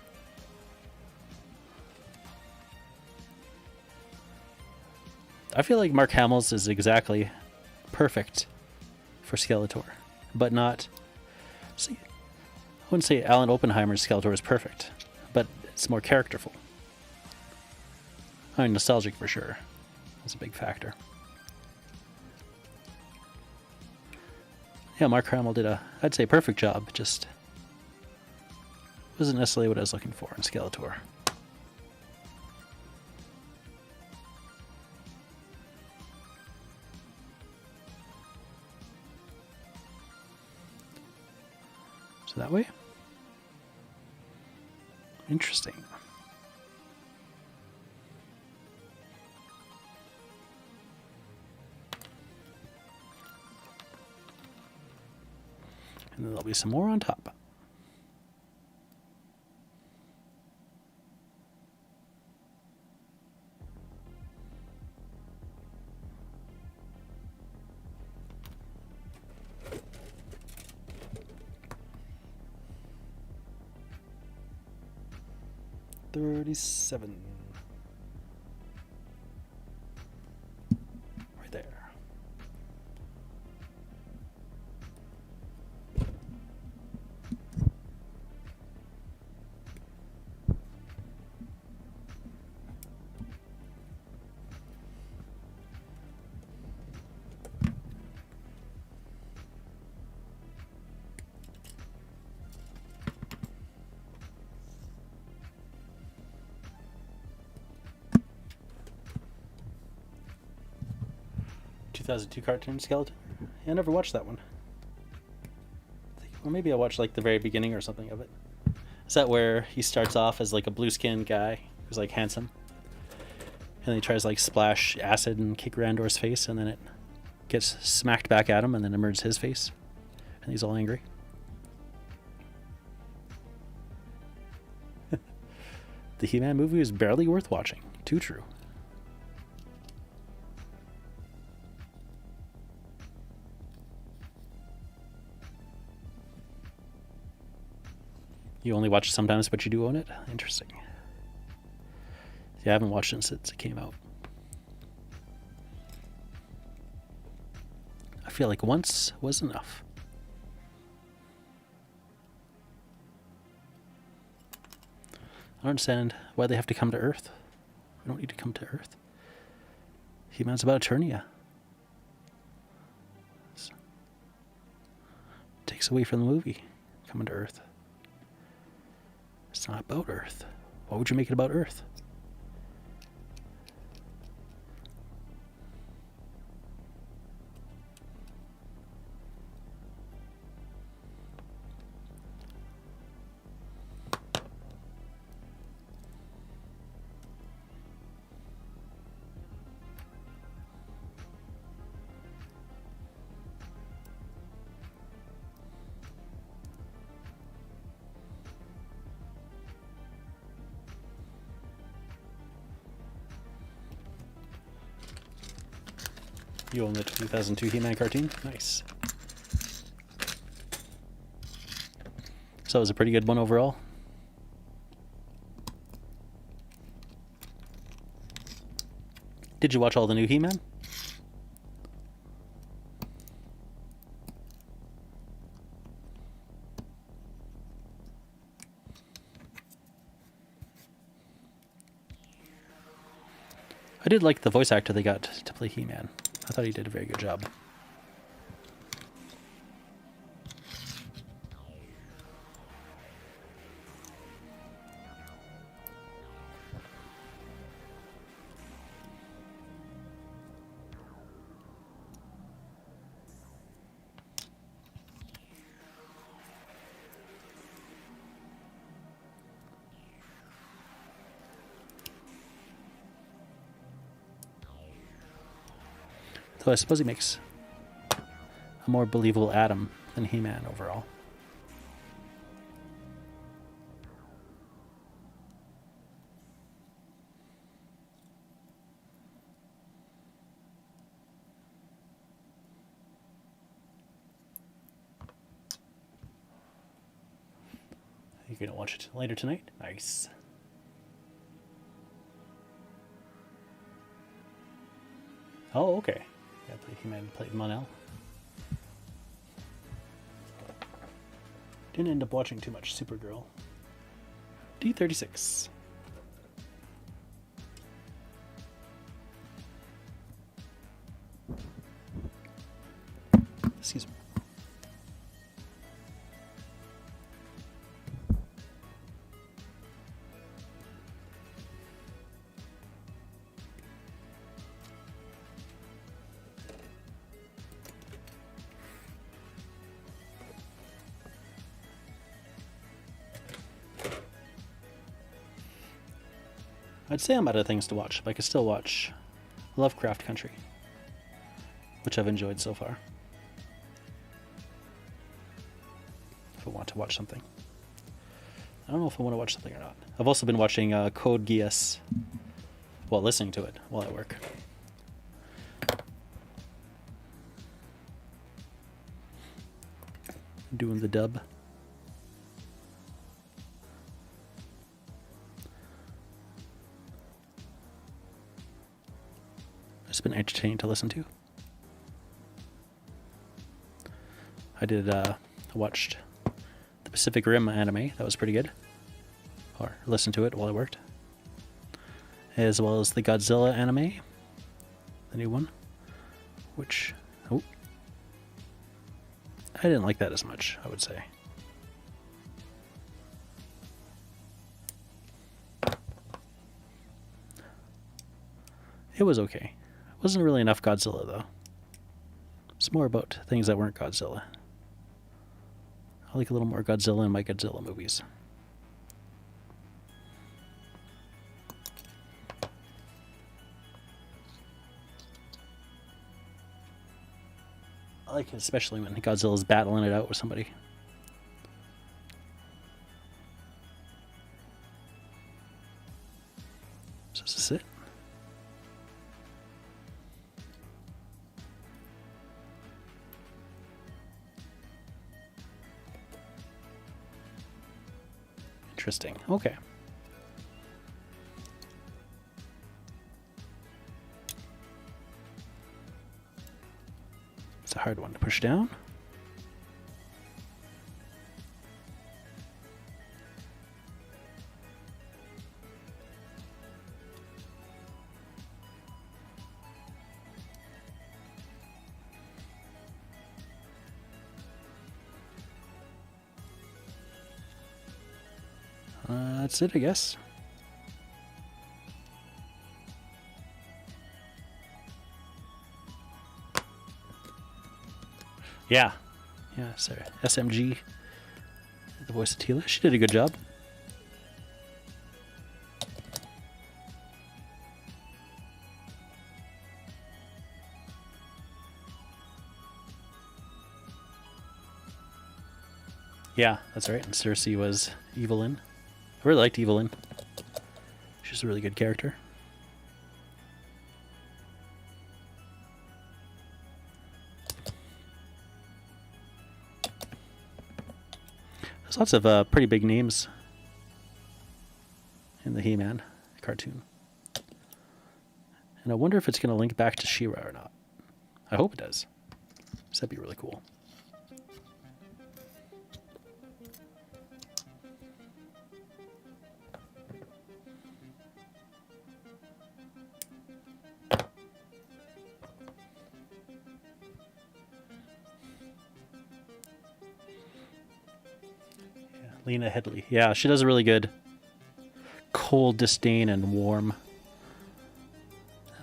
I feel like Mark Hamill's is exactly perfect for Skeletor, but not... See, I wouldn't say Alan Oppenheimer's Skeletor is perfect, but it's more characterful. I mean, nostalgic for sure. That's a big factor. Yeah, Mark Hamill did a, I'd say, perfect job, just wasn't necessarily what I was looking for in Skeletor. So that way? Interesting. And then there'll be some more on top. $37. Right there. $2002 cartoon Skeleton. Yeah, I never watched that one. Or maybe I watched like the very beginning or something of it. Is that where he starts off as like a blue skinned guy who's like handsome? And then he tries to like splash acid and kick Randor's face, and then it gets smacked back at him, and then emerges his face. And he's all angry. The He-Man movie is barely worth watching. Too true. You only watch it sometimes, but you do own it? Interesting. Yeah, I haven't watched it since it came out. feel like once was enough. I don't understand why they have to come to Earth. We don't need to come to Earth. He-Man's about Eternia. Takes away from the movie, coming to Earth. It's not about Earth. Why would you make it about Earth? You own the 2002 He-Man cartoon? Nice. So it was a pretty good one overall. Did you watch all the new He-Man? I did like the voice actor they got to play He-Man. I thought he did a very good job. Though I suppose he makes a more believable Adam than He-Man overall. You're gonna watch it later tonight? Nice. Oh, okay. Yeah, He-Man played Mon-El. Didn't end up watching too much Supergirl. D36. Excuse me. I'd say I'm out of things to watch, but I could still watch Lovecraft Country, which I've enjoyed so far. If I want to watch something. I don't know if I want to watch something or not. I've also been watching Code Geass, well, listening to it while I work. Doing the dub. It's been entertaining to listen to. I watched the Pacific Rim anime. That was pretty good. Or listened to it while I worked. As well as the Godzilla anime. The new one. Which, oh, I didn't like that as much, I would say. It was okay. Wasn't really enough Godzilla, though. It's more about things that weren't Godzilla. I like a little more Godzilla in my Godzilla movies. I like it especially when Godzilla's battling it out with somebody. So is this it? Interesting. Okay. It's a hard one to push down. That's it, I guess. Yeah. Yeah, sorry. SMG, the voice of Tila. She did a good job. Yeah, that's right. And Cersei was Evelyn. I really liked Evelyn. She's a really good character. There's lots of pretty big names in the He-Man cartoon. And I wonder if it's going to link back to She-Ra or not. I hope it does. That'd be really cool. Lena Headley. Yeah, she does a really good cold disdain and warm.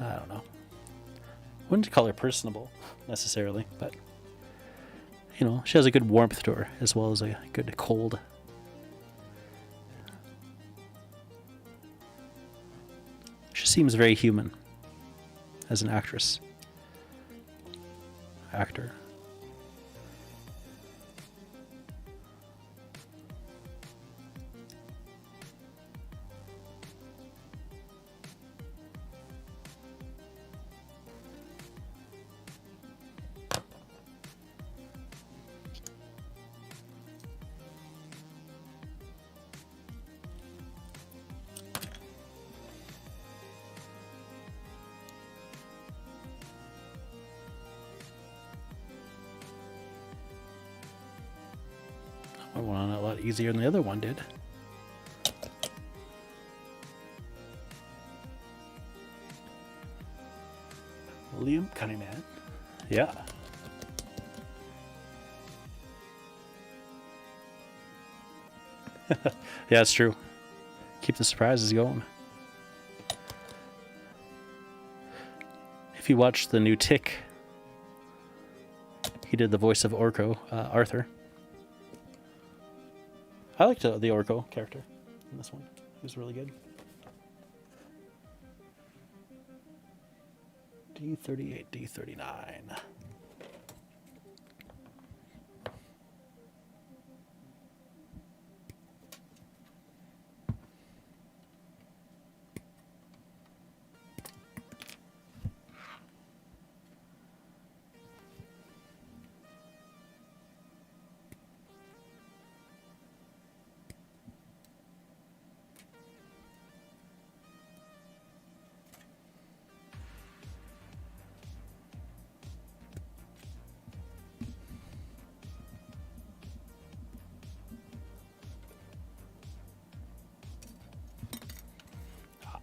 I don't know. Wouldn't call her personable necessarily, but you know, she has a good warmth to her as well as a good cold. She seems very human as an actor. I went on a lot easier than the other one did. Liam Cunningham. Yeah. Yeah, it's true. Keep the surprises going. If you watch the new Tick, he did the voice of Orko, Arthur. I liked the Orko character in this one. He was really good. D38, D39.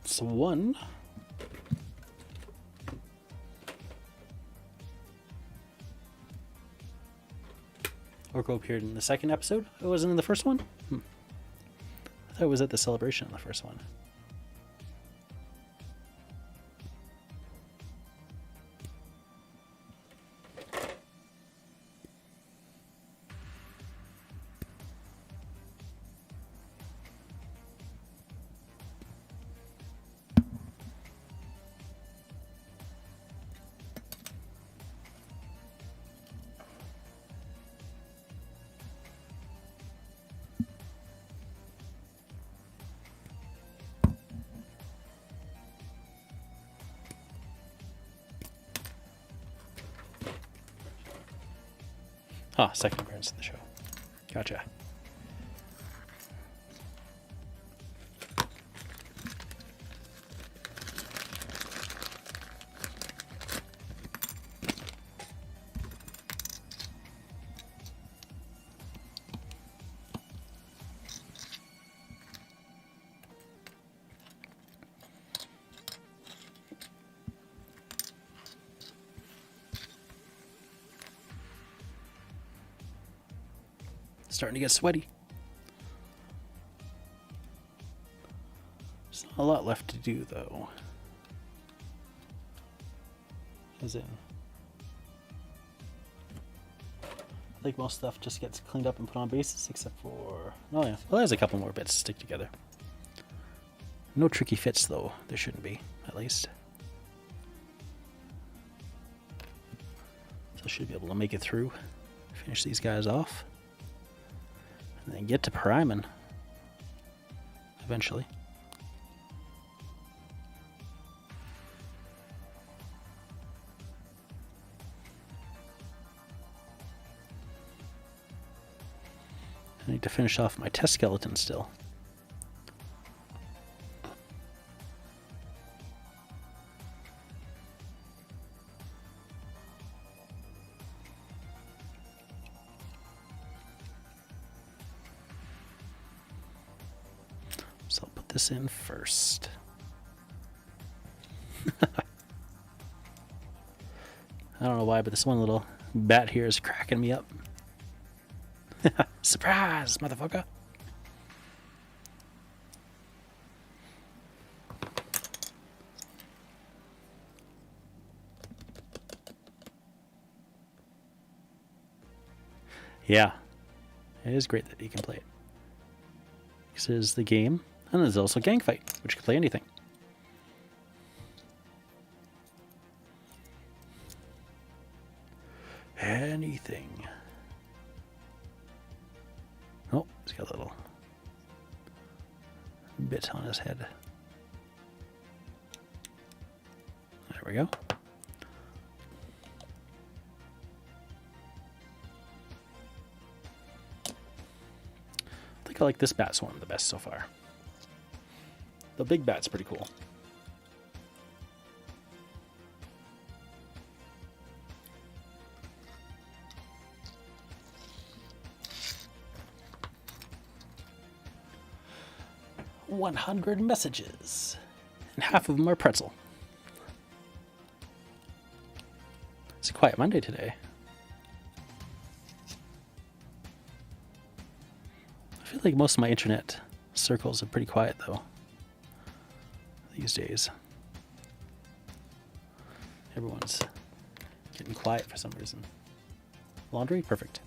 That's one. Orko appeared in the second episode. It wasn't in the first one? I thought it was at the celebration in the first one. Ah, second appearance in the show. Gotcha. Starting to get sweaty. There's not a lot left to do, though. As in, I think most stuff just gets cleaned up and put on bases, except for... Oh yeah, well there's a couple more bits to stick together. No tricky fits, though. There shouldn't be, at least. So I should be able to make it through. Finish these guys off. And then get to priming. Eventually. I need to finish off my test skeleton still. So I'll put this in first. I don't know why, but this one little bat here is cracking me up. Surprise, motherfucker! Yeah, it is great that you can play it. This is the game, and there's also Gang Fight, which can play anything. Anything. Oh, he's got a little bit on his head. There we go. I think I like this bat swarm the best so far. The big bat's pretty cool. $100 messages, and half of them are pretzel. It's a quiet Monday today. I feel like most of my internet circles are pretty quiet though these days. Everyone's getting quiet for some reason. Laundry? Perfect.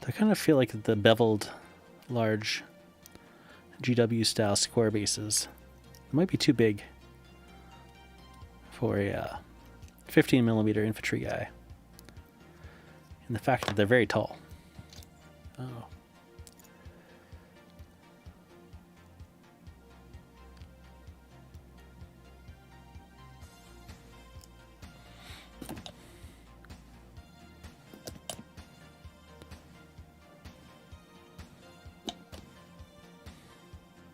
I kind of feel like the beveled large GW style square bases might be too big for a 15mm infantry guy. And the fact that they're very tall. Oh.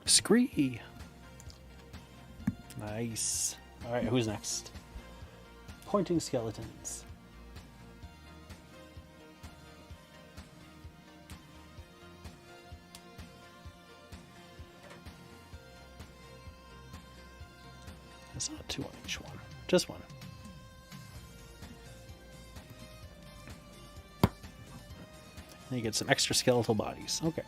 Scree. Nice. All right, who's next? Pointing skeletons. It's not 2 on each one, just one. And you get some extra skeletal bodies. Okay.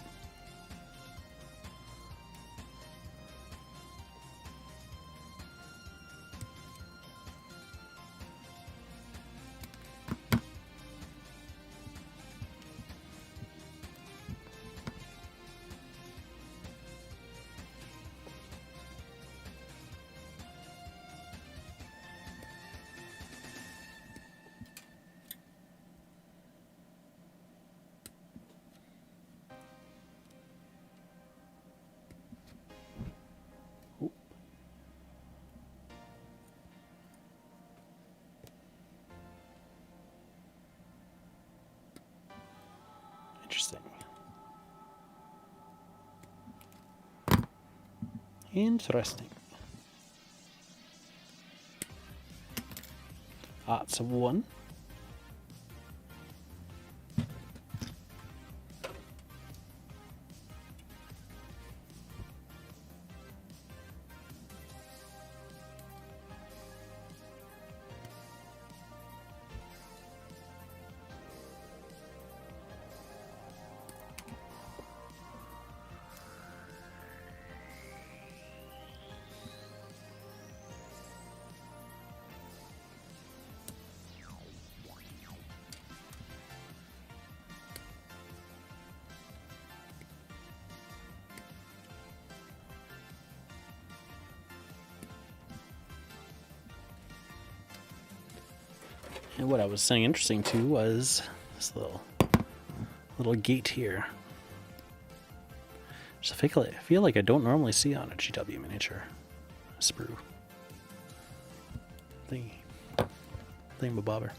Interesting. Odds of 1. And what I was saying interesting too was this little gate here. Just I feel like I don't normally see on a GW miniature sprue. Thingamabobber.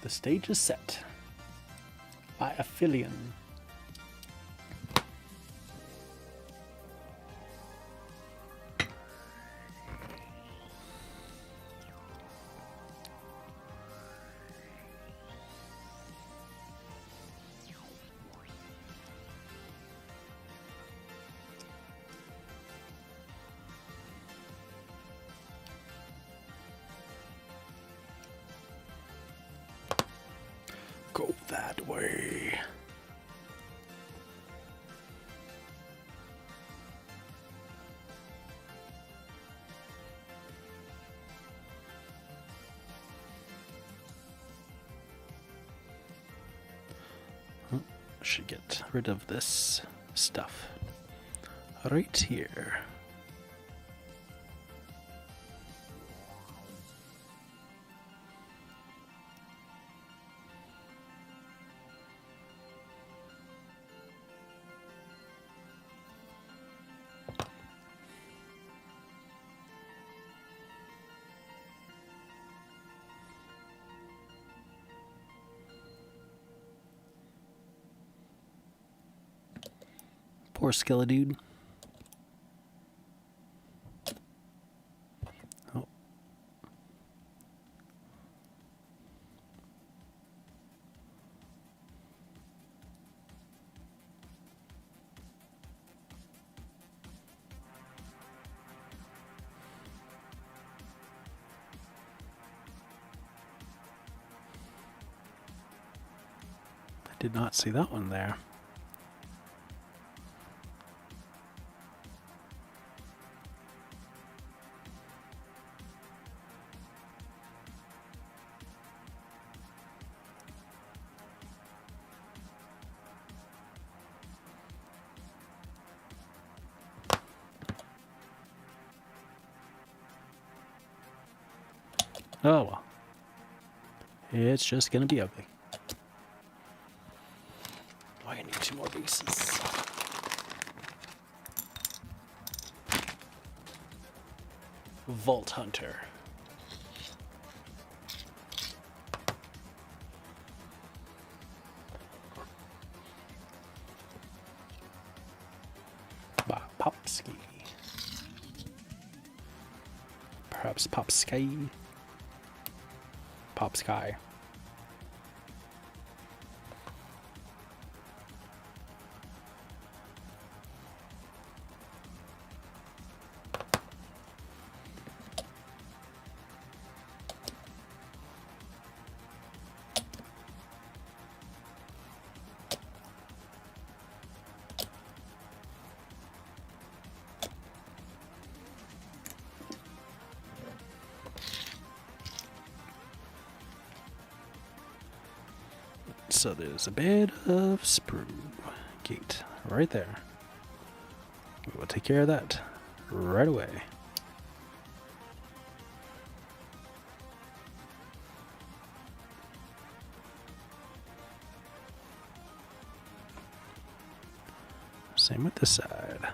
The stage is set by Aphelion. Go that way. Should get rid of this stuff right here. Poor Skeledude. Oh. I did not see that one there. Oh well. It's just gonna be ugly. Oh, I need 2 more bases. Vault Hunter. Popsky. Perhaps Popsky. Pop Sky. So there's a bed of sprue. Gate right there. We'll take care of that right away. Same with this side.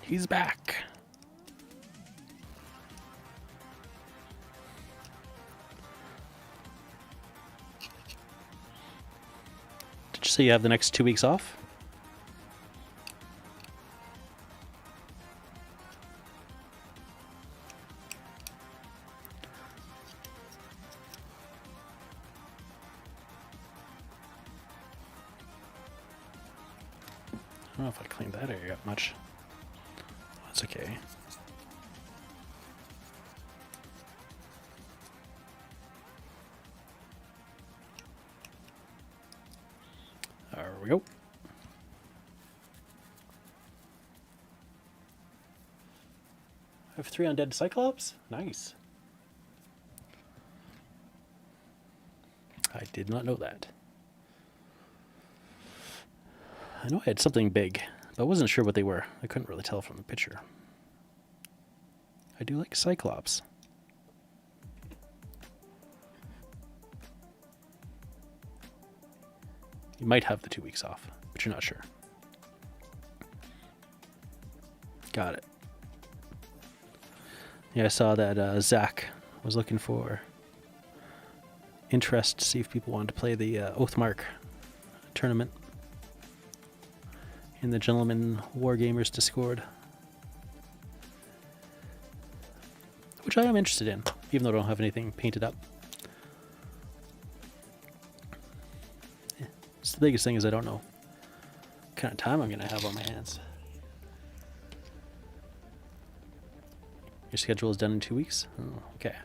He's back. Did you say you have the next 2 weeks off? I don't know if I cleaned that area up much. That's okay. There we go. I have 3 undead Cyclops? Nice. I did not know that. I know I had something big, but I wasn't sure what they were. I couldn't really tell from the picture. I do like Cyclops. You might have the 2 weeks off, but you're not sure. Got it. Yeah, I saw that Zach was looking for interest to see if people wanted to play the Oathmark tournament in the Gentleman Wargamers Discord, which I am interested in, even though I don't have anything painted up. Yeah. It's the biggest thing is I don't know what kind of time I'm going to have on my hands. Your schedule is done in 2 weeks? Oh, okay.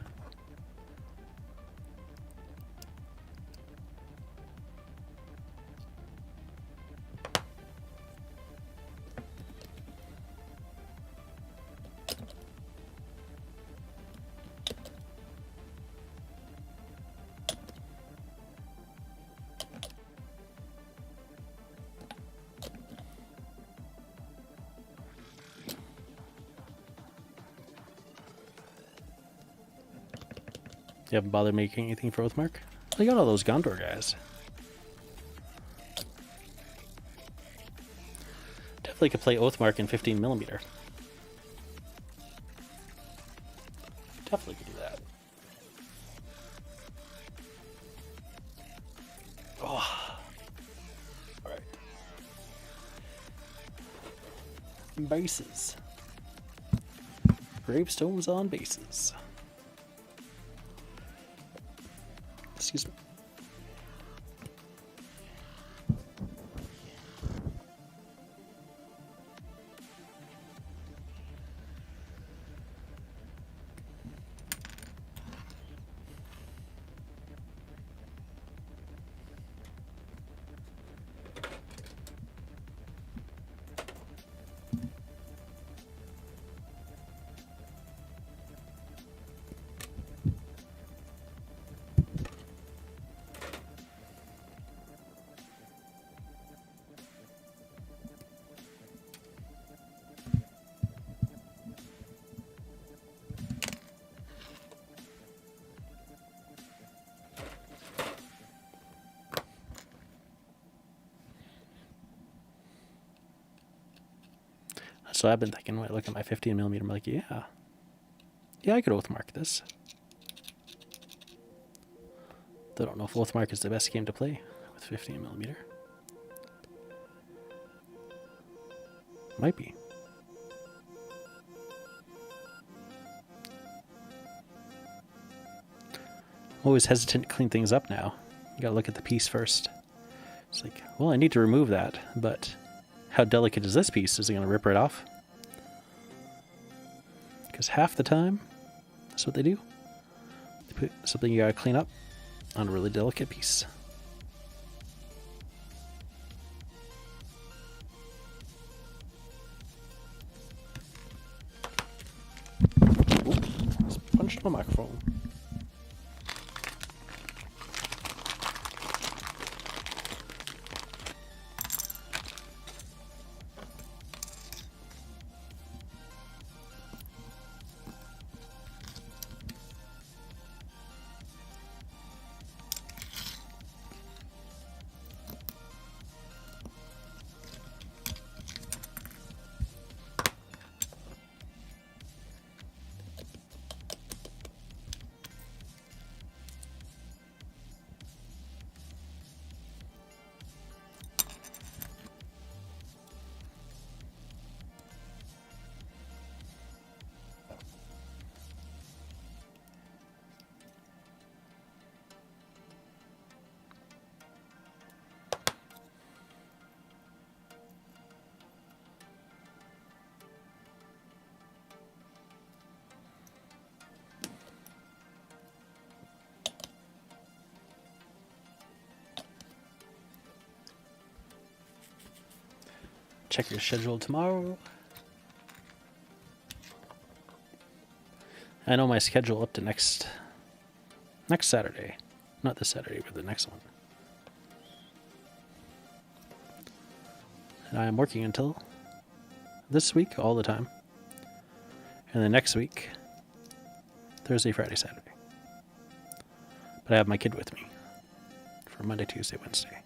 You haven't bothered making anything for Oathmark? I got all those Gondor guys. Definitely could play Oathmark in 15mm. Definitely could do that. Oh. Alright. Bases. Gravestones on bases. Excuse me. So I've been thinking, when I look at my 15mm, I'm like, yeah, I could Oathmark this. I don't know if Oathmark is the best game to play with 15mm. Might be. I'm always hesitant to clean things up now. You gotta look at the piece first. It's like, well, I need to remove that, but how delicate is this piece? Is it going to rip right off? Because half the time, that's what they do. They put something you got to clean up, on a really delicate piece. Oops, punched my microphone. Check your schedule tomorrow. I know my schedule up to next Saturday. Not this Saturday, but the next one. And I am working until this week all the time. And then next week, Thursday, Friday, Saturday. But I have my kid with me for Monday, Tuesday, Wednesday.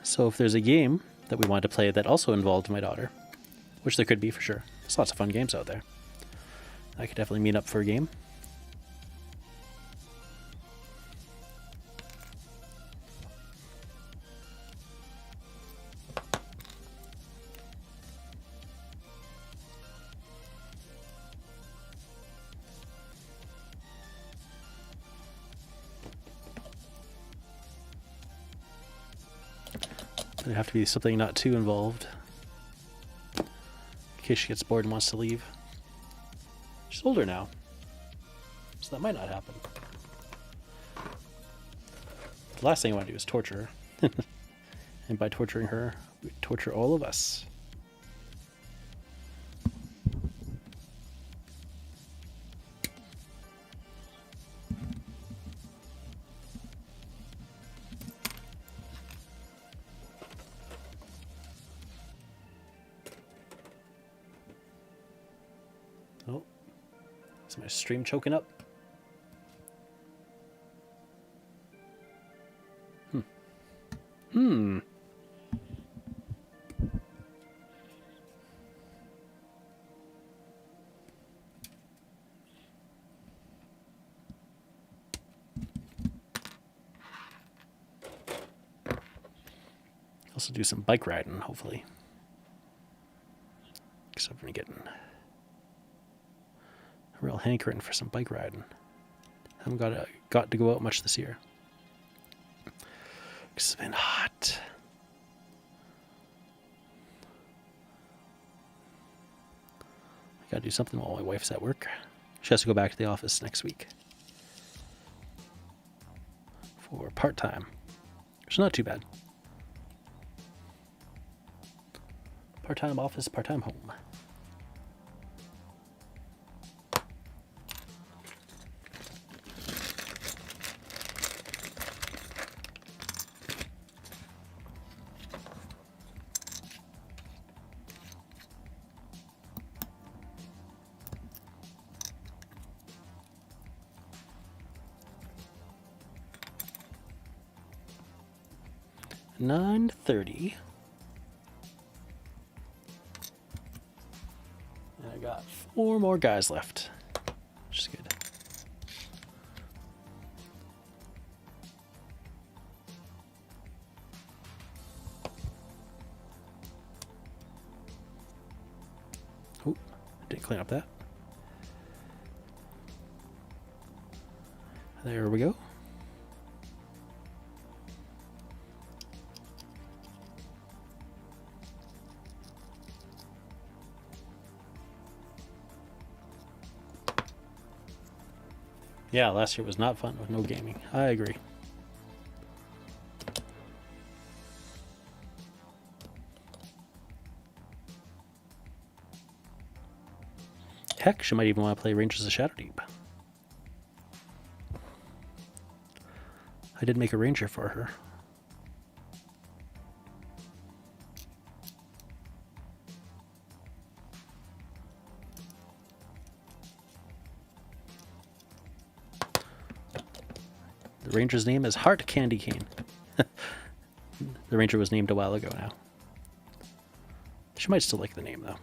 So if there's a game that we wanted to play that also involved my daughter, which there could be for sure. There's lots of fun games out there. I could definitely meet up for a game. It'd have to be something not too involved, in case she gets bored and wants to leave. She's older now, so that might not happen. The last thing I want to do is torture her. And by torturing her, we torture all of us. Oh, is my stream choking up? Also do some bike riding, hopefully. Because I've been getting a real hankering for some bike riding. Haven't got to go out much this year. Because it's been hot. I gotta do something while my wife's at work. She has to go back to the office next week. For part-time. Which is not too bad. Part-time office, part-time home. $9.30. And I got 4 more guys left, which is good. Oh, didn't clean up that. There we go. Yeah, last year was not fun with no gaming. I agree. Heck, she might even want to play Rangers of Shadowdeep. I did make a ranger for her. The ranger's name is Heart Candy Cane. The ranger was named a while ago now. She might still like the name, though.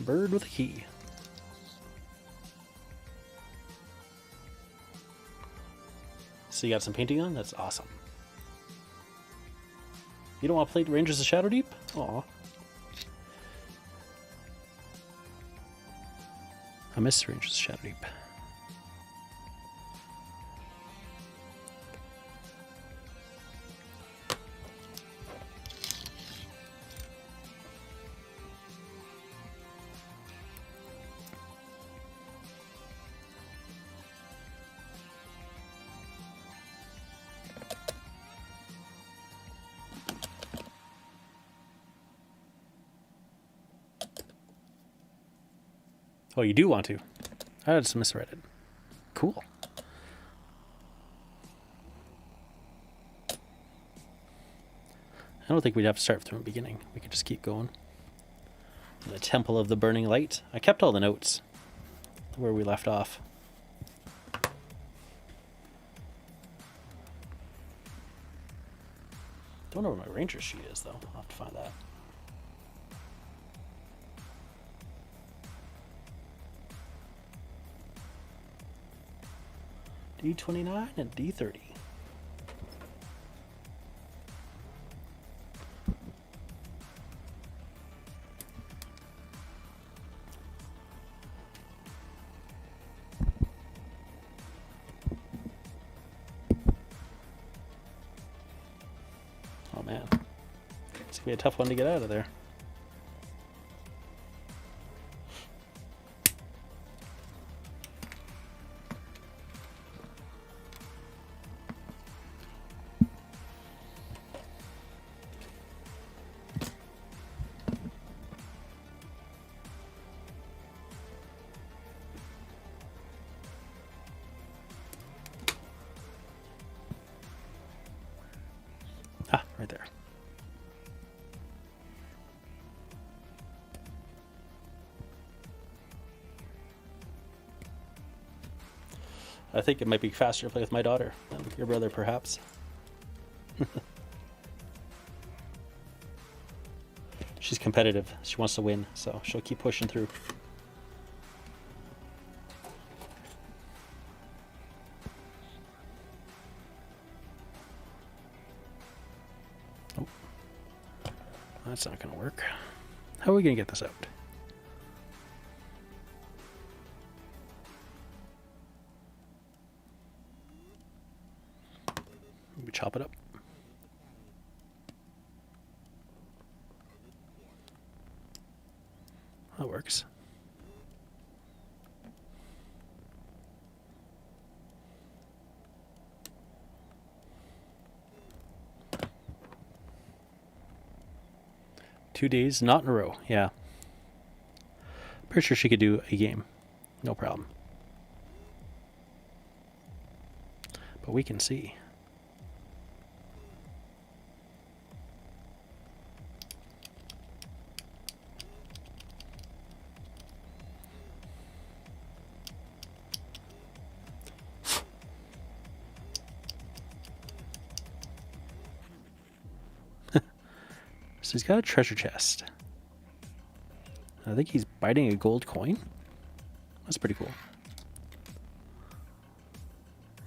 Bird with a key. So you got some painting on? That's awesome. You don't want to play Rangers of Shadowdeep? Aw. I miss Rangers of Shadowdeep. Oh, you do want to? I just misread it. Cool. I don't think we'd have to start from the beginning. We could just keep going. The Temple of the Burning Light. I kept all the notes where we left off. Don't know where my ranger sheet is, though. I'll have to find that. D29 and D30. Oh man, it's gonna be a tough one to get out of there. Ah, right there. I think it might be faster to play with my daughter than your brother, perhaps. She's competitive. She wants to win, so she'll keep pushing through. Oh, that's not going to work. How are we going to get this out? We chop it up. That works. Two days, not in a row. Yeah. Pretty sure she could do a game. No problem. But we can see. So he's got a treasure chest. I think he's biting a gold coin. That's pretty cool.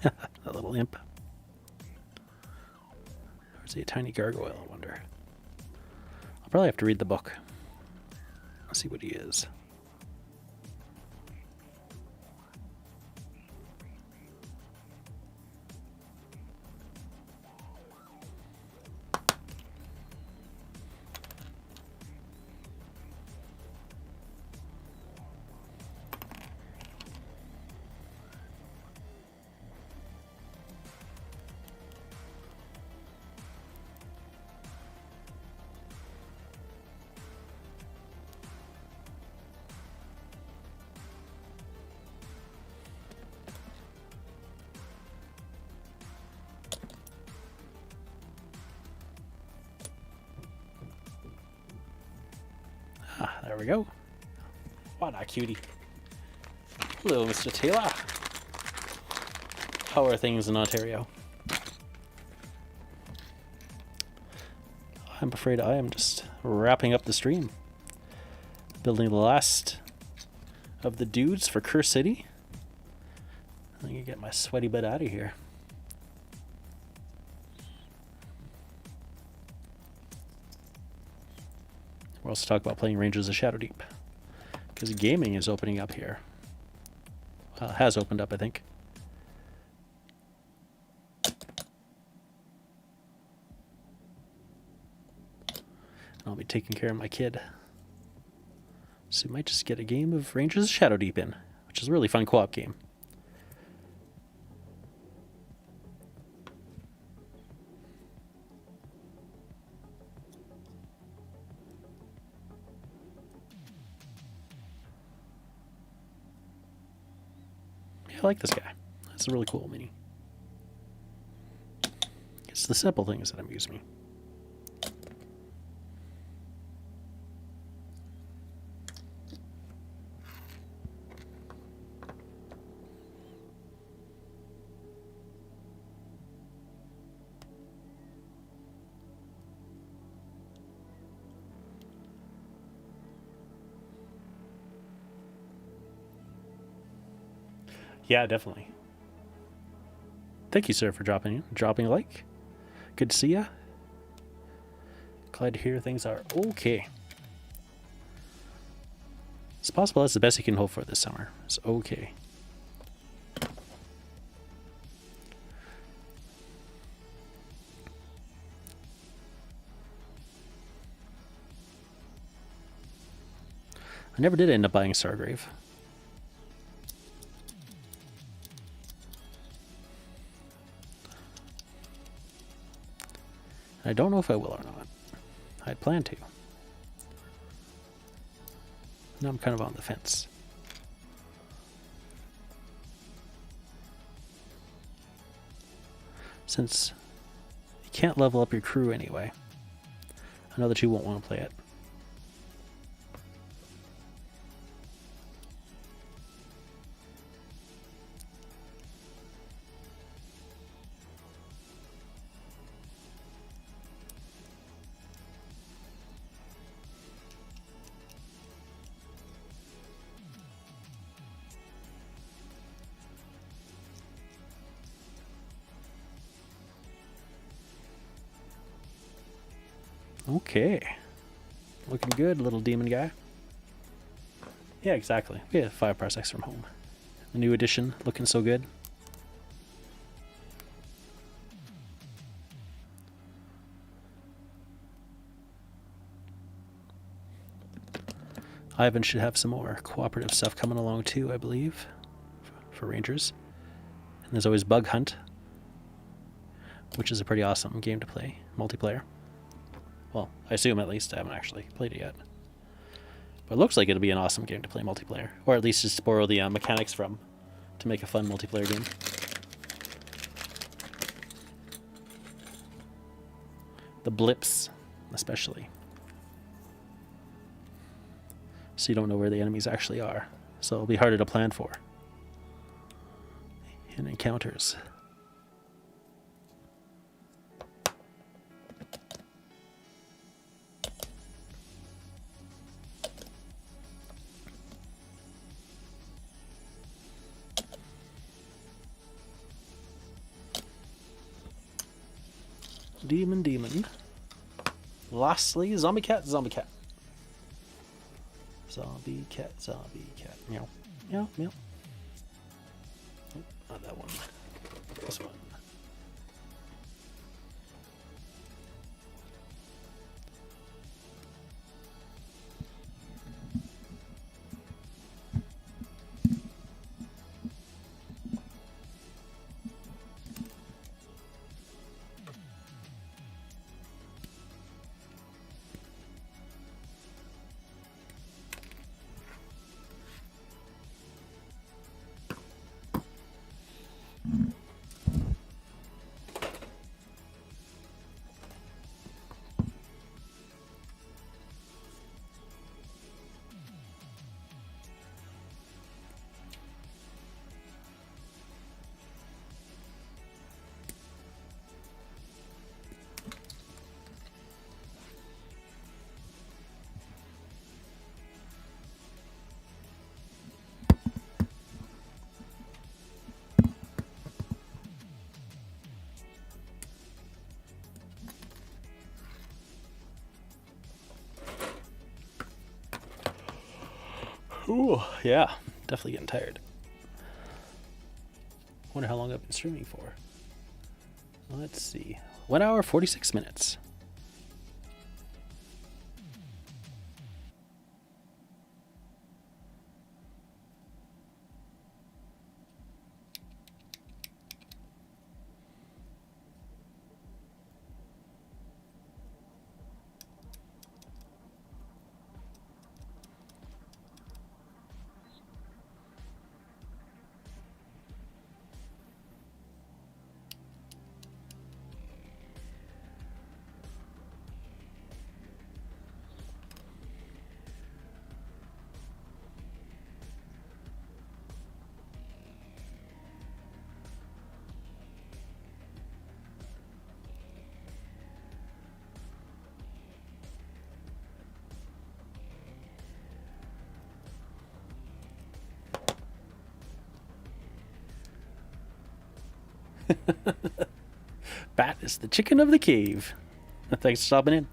A little imp. Or is he a tiny gargoyle, I wonder? I'll probably have to read the book. Let's see what he is. There we go. What a cutie. Hello, Mr. Taylor. How are things in Ontario? I'm afraid I am just wrapping up the stream. Building the last of the dudes for Curse City. I'm gonna get my sweaty butt out of here. We'll also talk about playing Rangers of Shadow Deep, because gaming is opening up here. Well, it has opened up, I think. I'll be taking care of my kid. So we might just get a game of Rangers of Shadow Deep in, which is a really fun co-op game. Yeah, I like this guy. That's a really cool mini. It's the simple things that amuse me. Yeah, definitely. Thank you, sir, for dropping a like. Good to see ya. Glad to hear things are okay. It's possible that's the best you can hope for this summer. It's okay. I never did end up buying Stargrave. I don't know if I will or not. I'd plan to. Now I'm kind of on the fence. Since you can't level up your crew anyway, I know that you won't want to play it. Okay. Looking good, little demon guy. Yeah, exactly. We have 5 parsecs from home. The new edition, looking so good. Ivan should have some more cooperative stuff coming along too, I believe, for Rangers. And there's always Bug Hunt, which is a pretty awesome game to play, multiplayer. Well, I assume at least. I haven't actually played it yet. But it looks like it'll be an awesome game to play multiplayer. Or at least just borrow the mechanics from to make a fun multiplayer game. The blips, especially. So you don't know where the enemies actually are. So it'll be harder to plan for in encounters. Demon. Lastly, zombie cat. Zombie cat. Meow. Meow, meow. Oh, not that one. This one. Ooh, yeah, definitely getting tired. Wonder how long I've been streaming for. Let's see. 1 hour, 46 minutes. Bat is the chicken of the cave. Thanks for stopping in.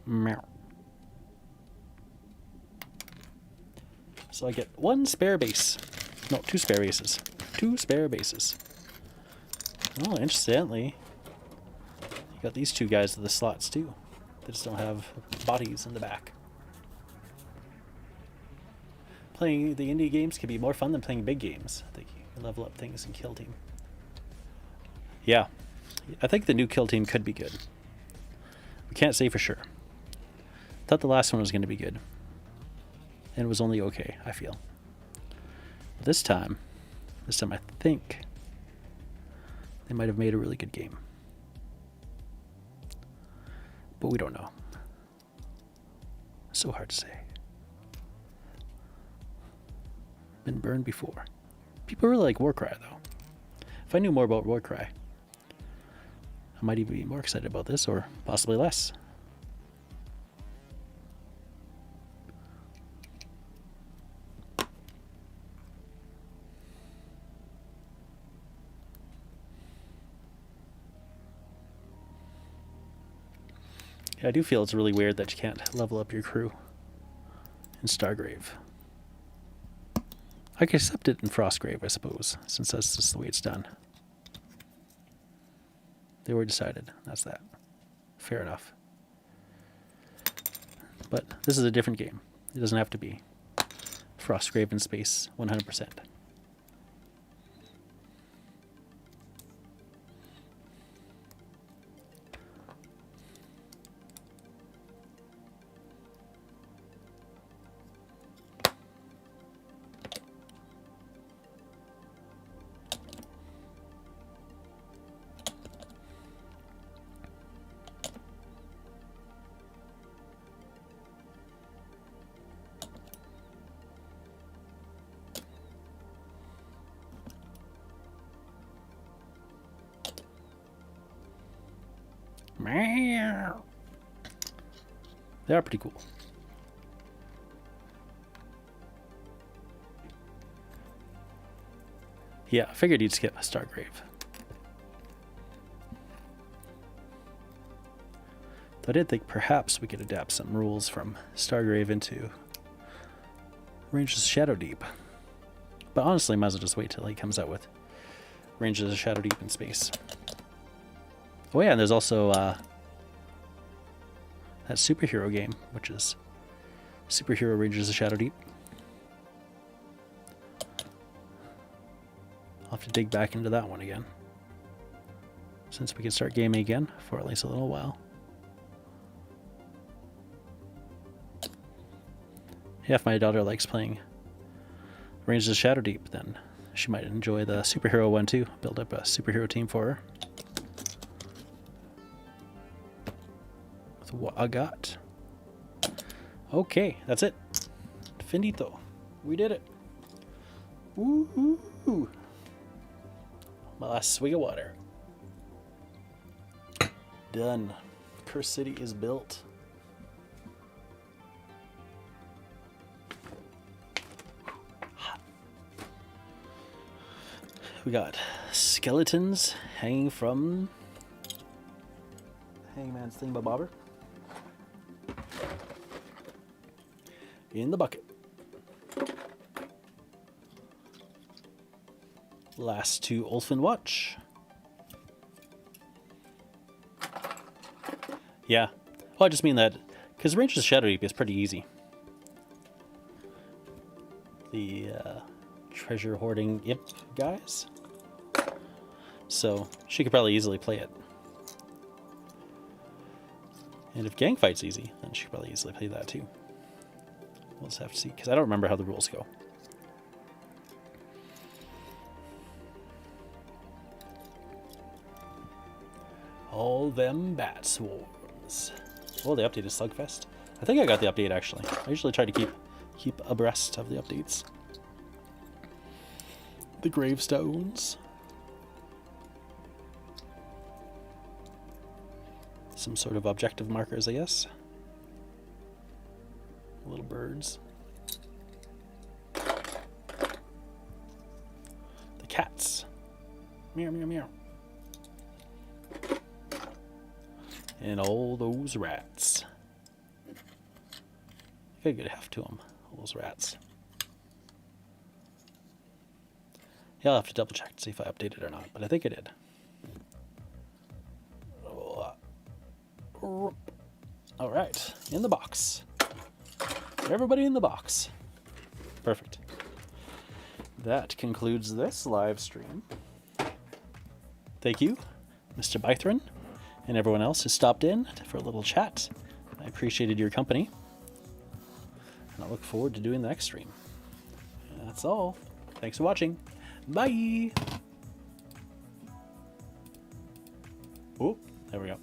Meow. So I get 1 spare base. No, 2 spare bases. 2 spare bases. Oh, incidentally, you got these 2 guys in the slots too. They just don't have bodies in the back. Playing the indie games can be more fun than playing big games. I think you can level up things in Kill Team. Yeah, I think the new Kill Team could be good. We can't say for sure. Thought the last one was going to be good. And it was only okay, I feel. But this time I think they might have made a really good game. But we don't know. So hard to say. Been burned before. People really like Warcry though. If I knew more about Warcry, I might even be more excited about this, or possibly less. Yeah, I do feel it's really weird that you can't level up your crew in Stargrave. I could accept it in Frostgrave, I suppose, since that's just the way it's done. They were decided. That's that. Fair enough. But this is a different game. It doesn't have to be Frostgrave in space 100%. They are pretty cool. Yeah, I figured you'd skip Stargrave. Though I did think perhaps we could adapt some rules from Stargrave into Ranges of Shadow Deep. But honestly, might as well just wait till he comes out with Ranges of Shadow Deep in space. Oh yeah, and there's also that superhero game, which is Superhero Rangers of Shadow Deep. I'll have to dig back into that one again, since we can start gaming again for at least a little while. Yeah, if my daughter likes playing Rangers of Shadow Deep, then she might enjoy the superhero one too. Build up a superhero team for her. With what I got. Okay, that's it. Finito. We did it. Woohoo! My last swig of water. Done. Curse City is built. We got skeletons hanging from Hangman's thingamabobber. In the bucket. Last two Ulfin watch. Yeah. Well, I just mean that because Ranger's Shadow Deep is pretty easy. The treasure hoarding imp guys. So she could probably easily play it. And if gang fight's easy, then she could probably easily play that too. We'll just have to see, because I don't remember how the rules go. All them bat swarms. Oh, they updated Slugfest. I think I got the update actually. I usually try to keep abreast of the updates. The gravestones. Some sort of objective markers, I guess. Little birds. The cats. Meow, meow, meow. And all those rats. I gotta get a heft to them, all those rats. Yeah, I'll have to double check to see if I updated or not, but I think I did. Alright, in the box. Everybody in the box. Perfect. That concludes this live stream. Thank you, Mr. Bythron, and everyone else who stopped in for a little chat. I appreciated your company. And I look forward to doing the next stream. That's all. Thanks for watching. Bye! Oh, there we go.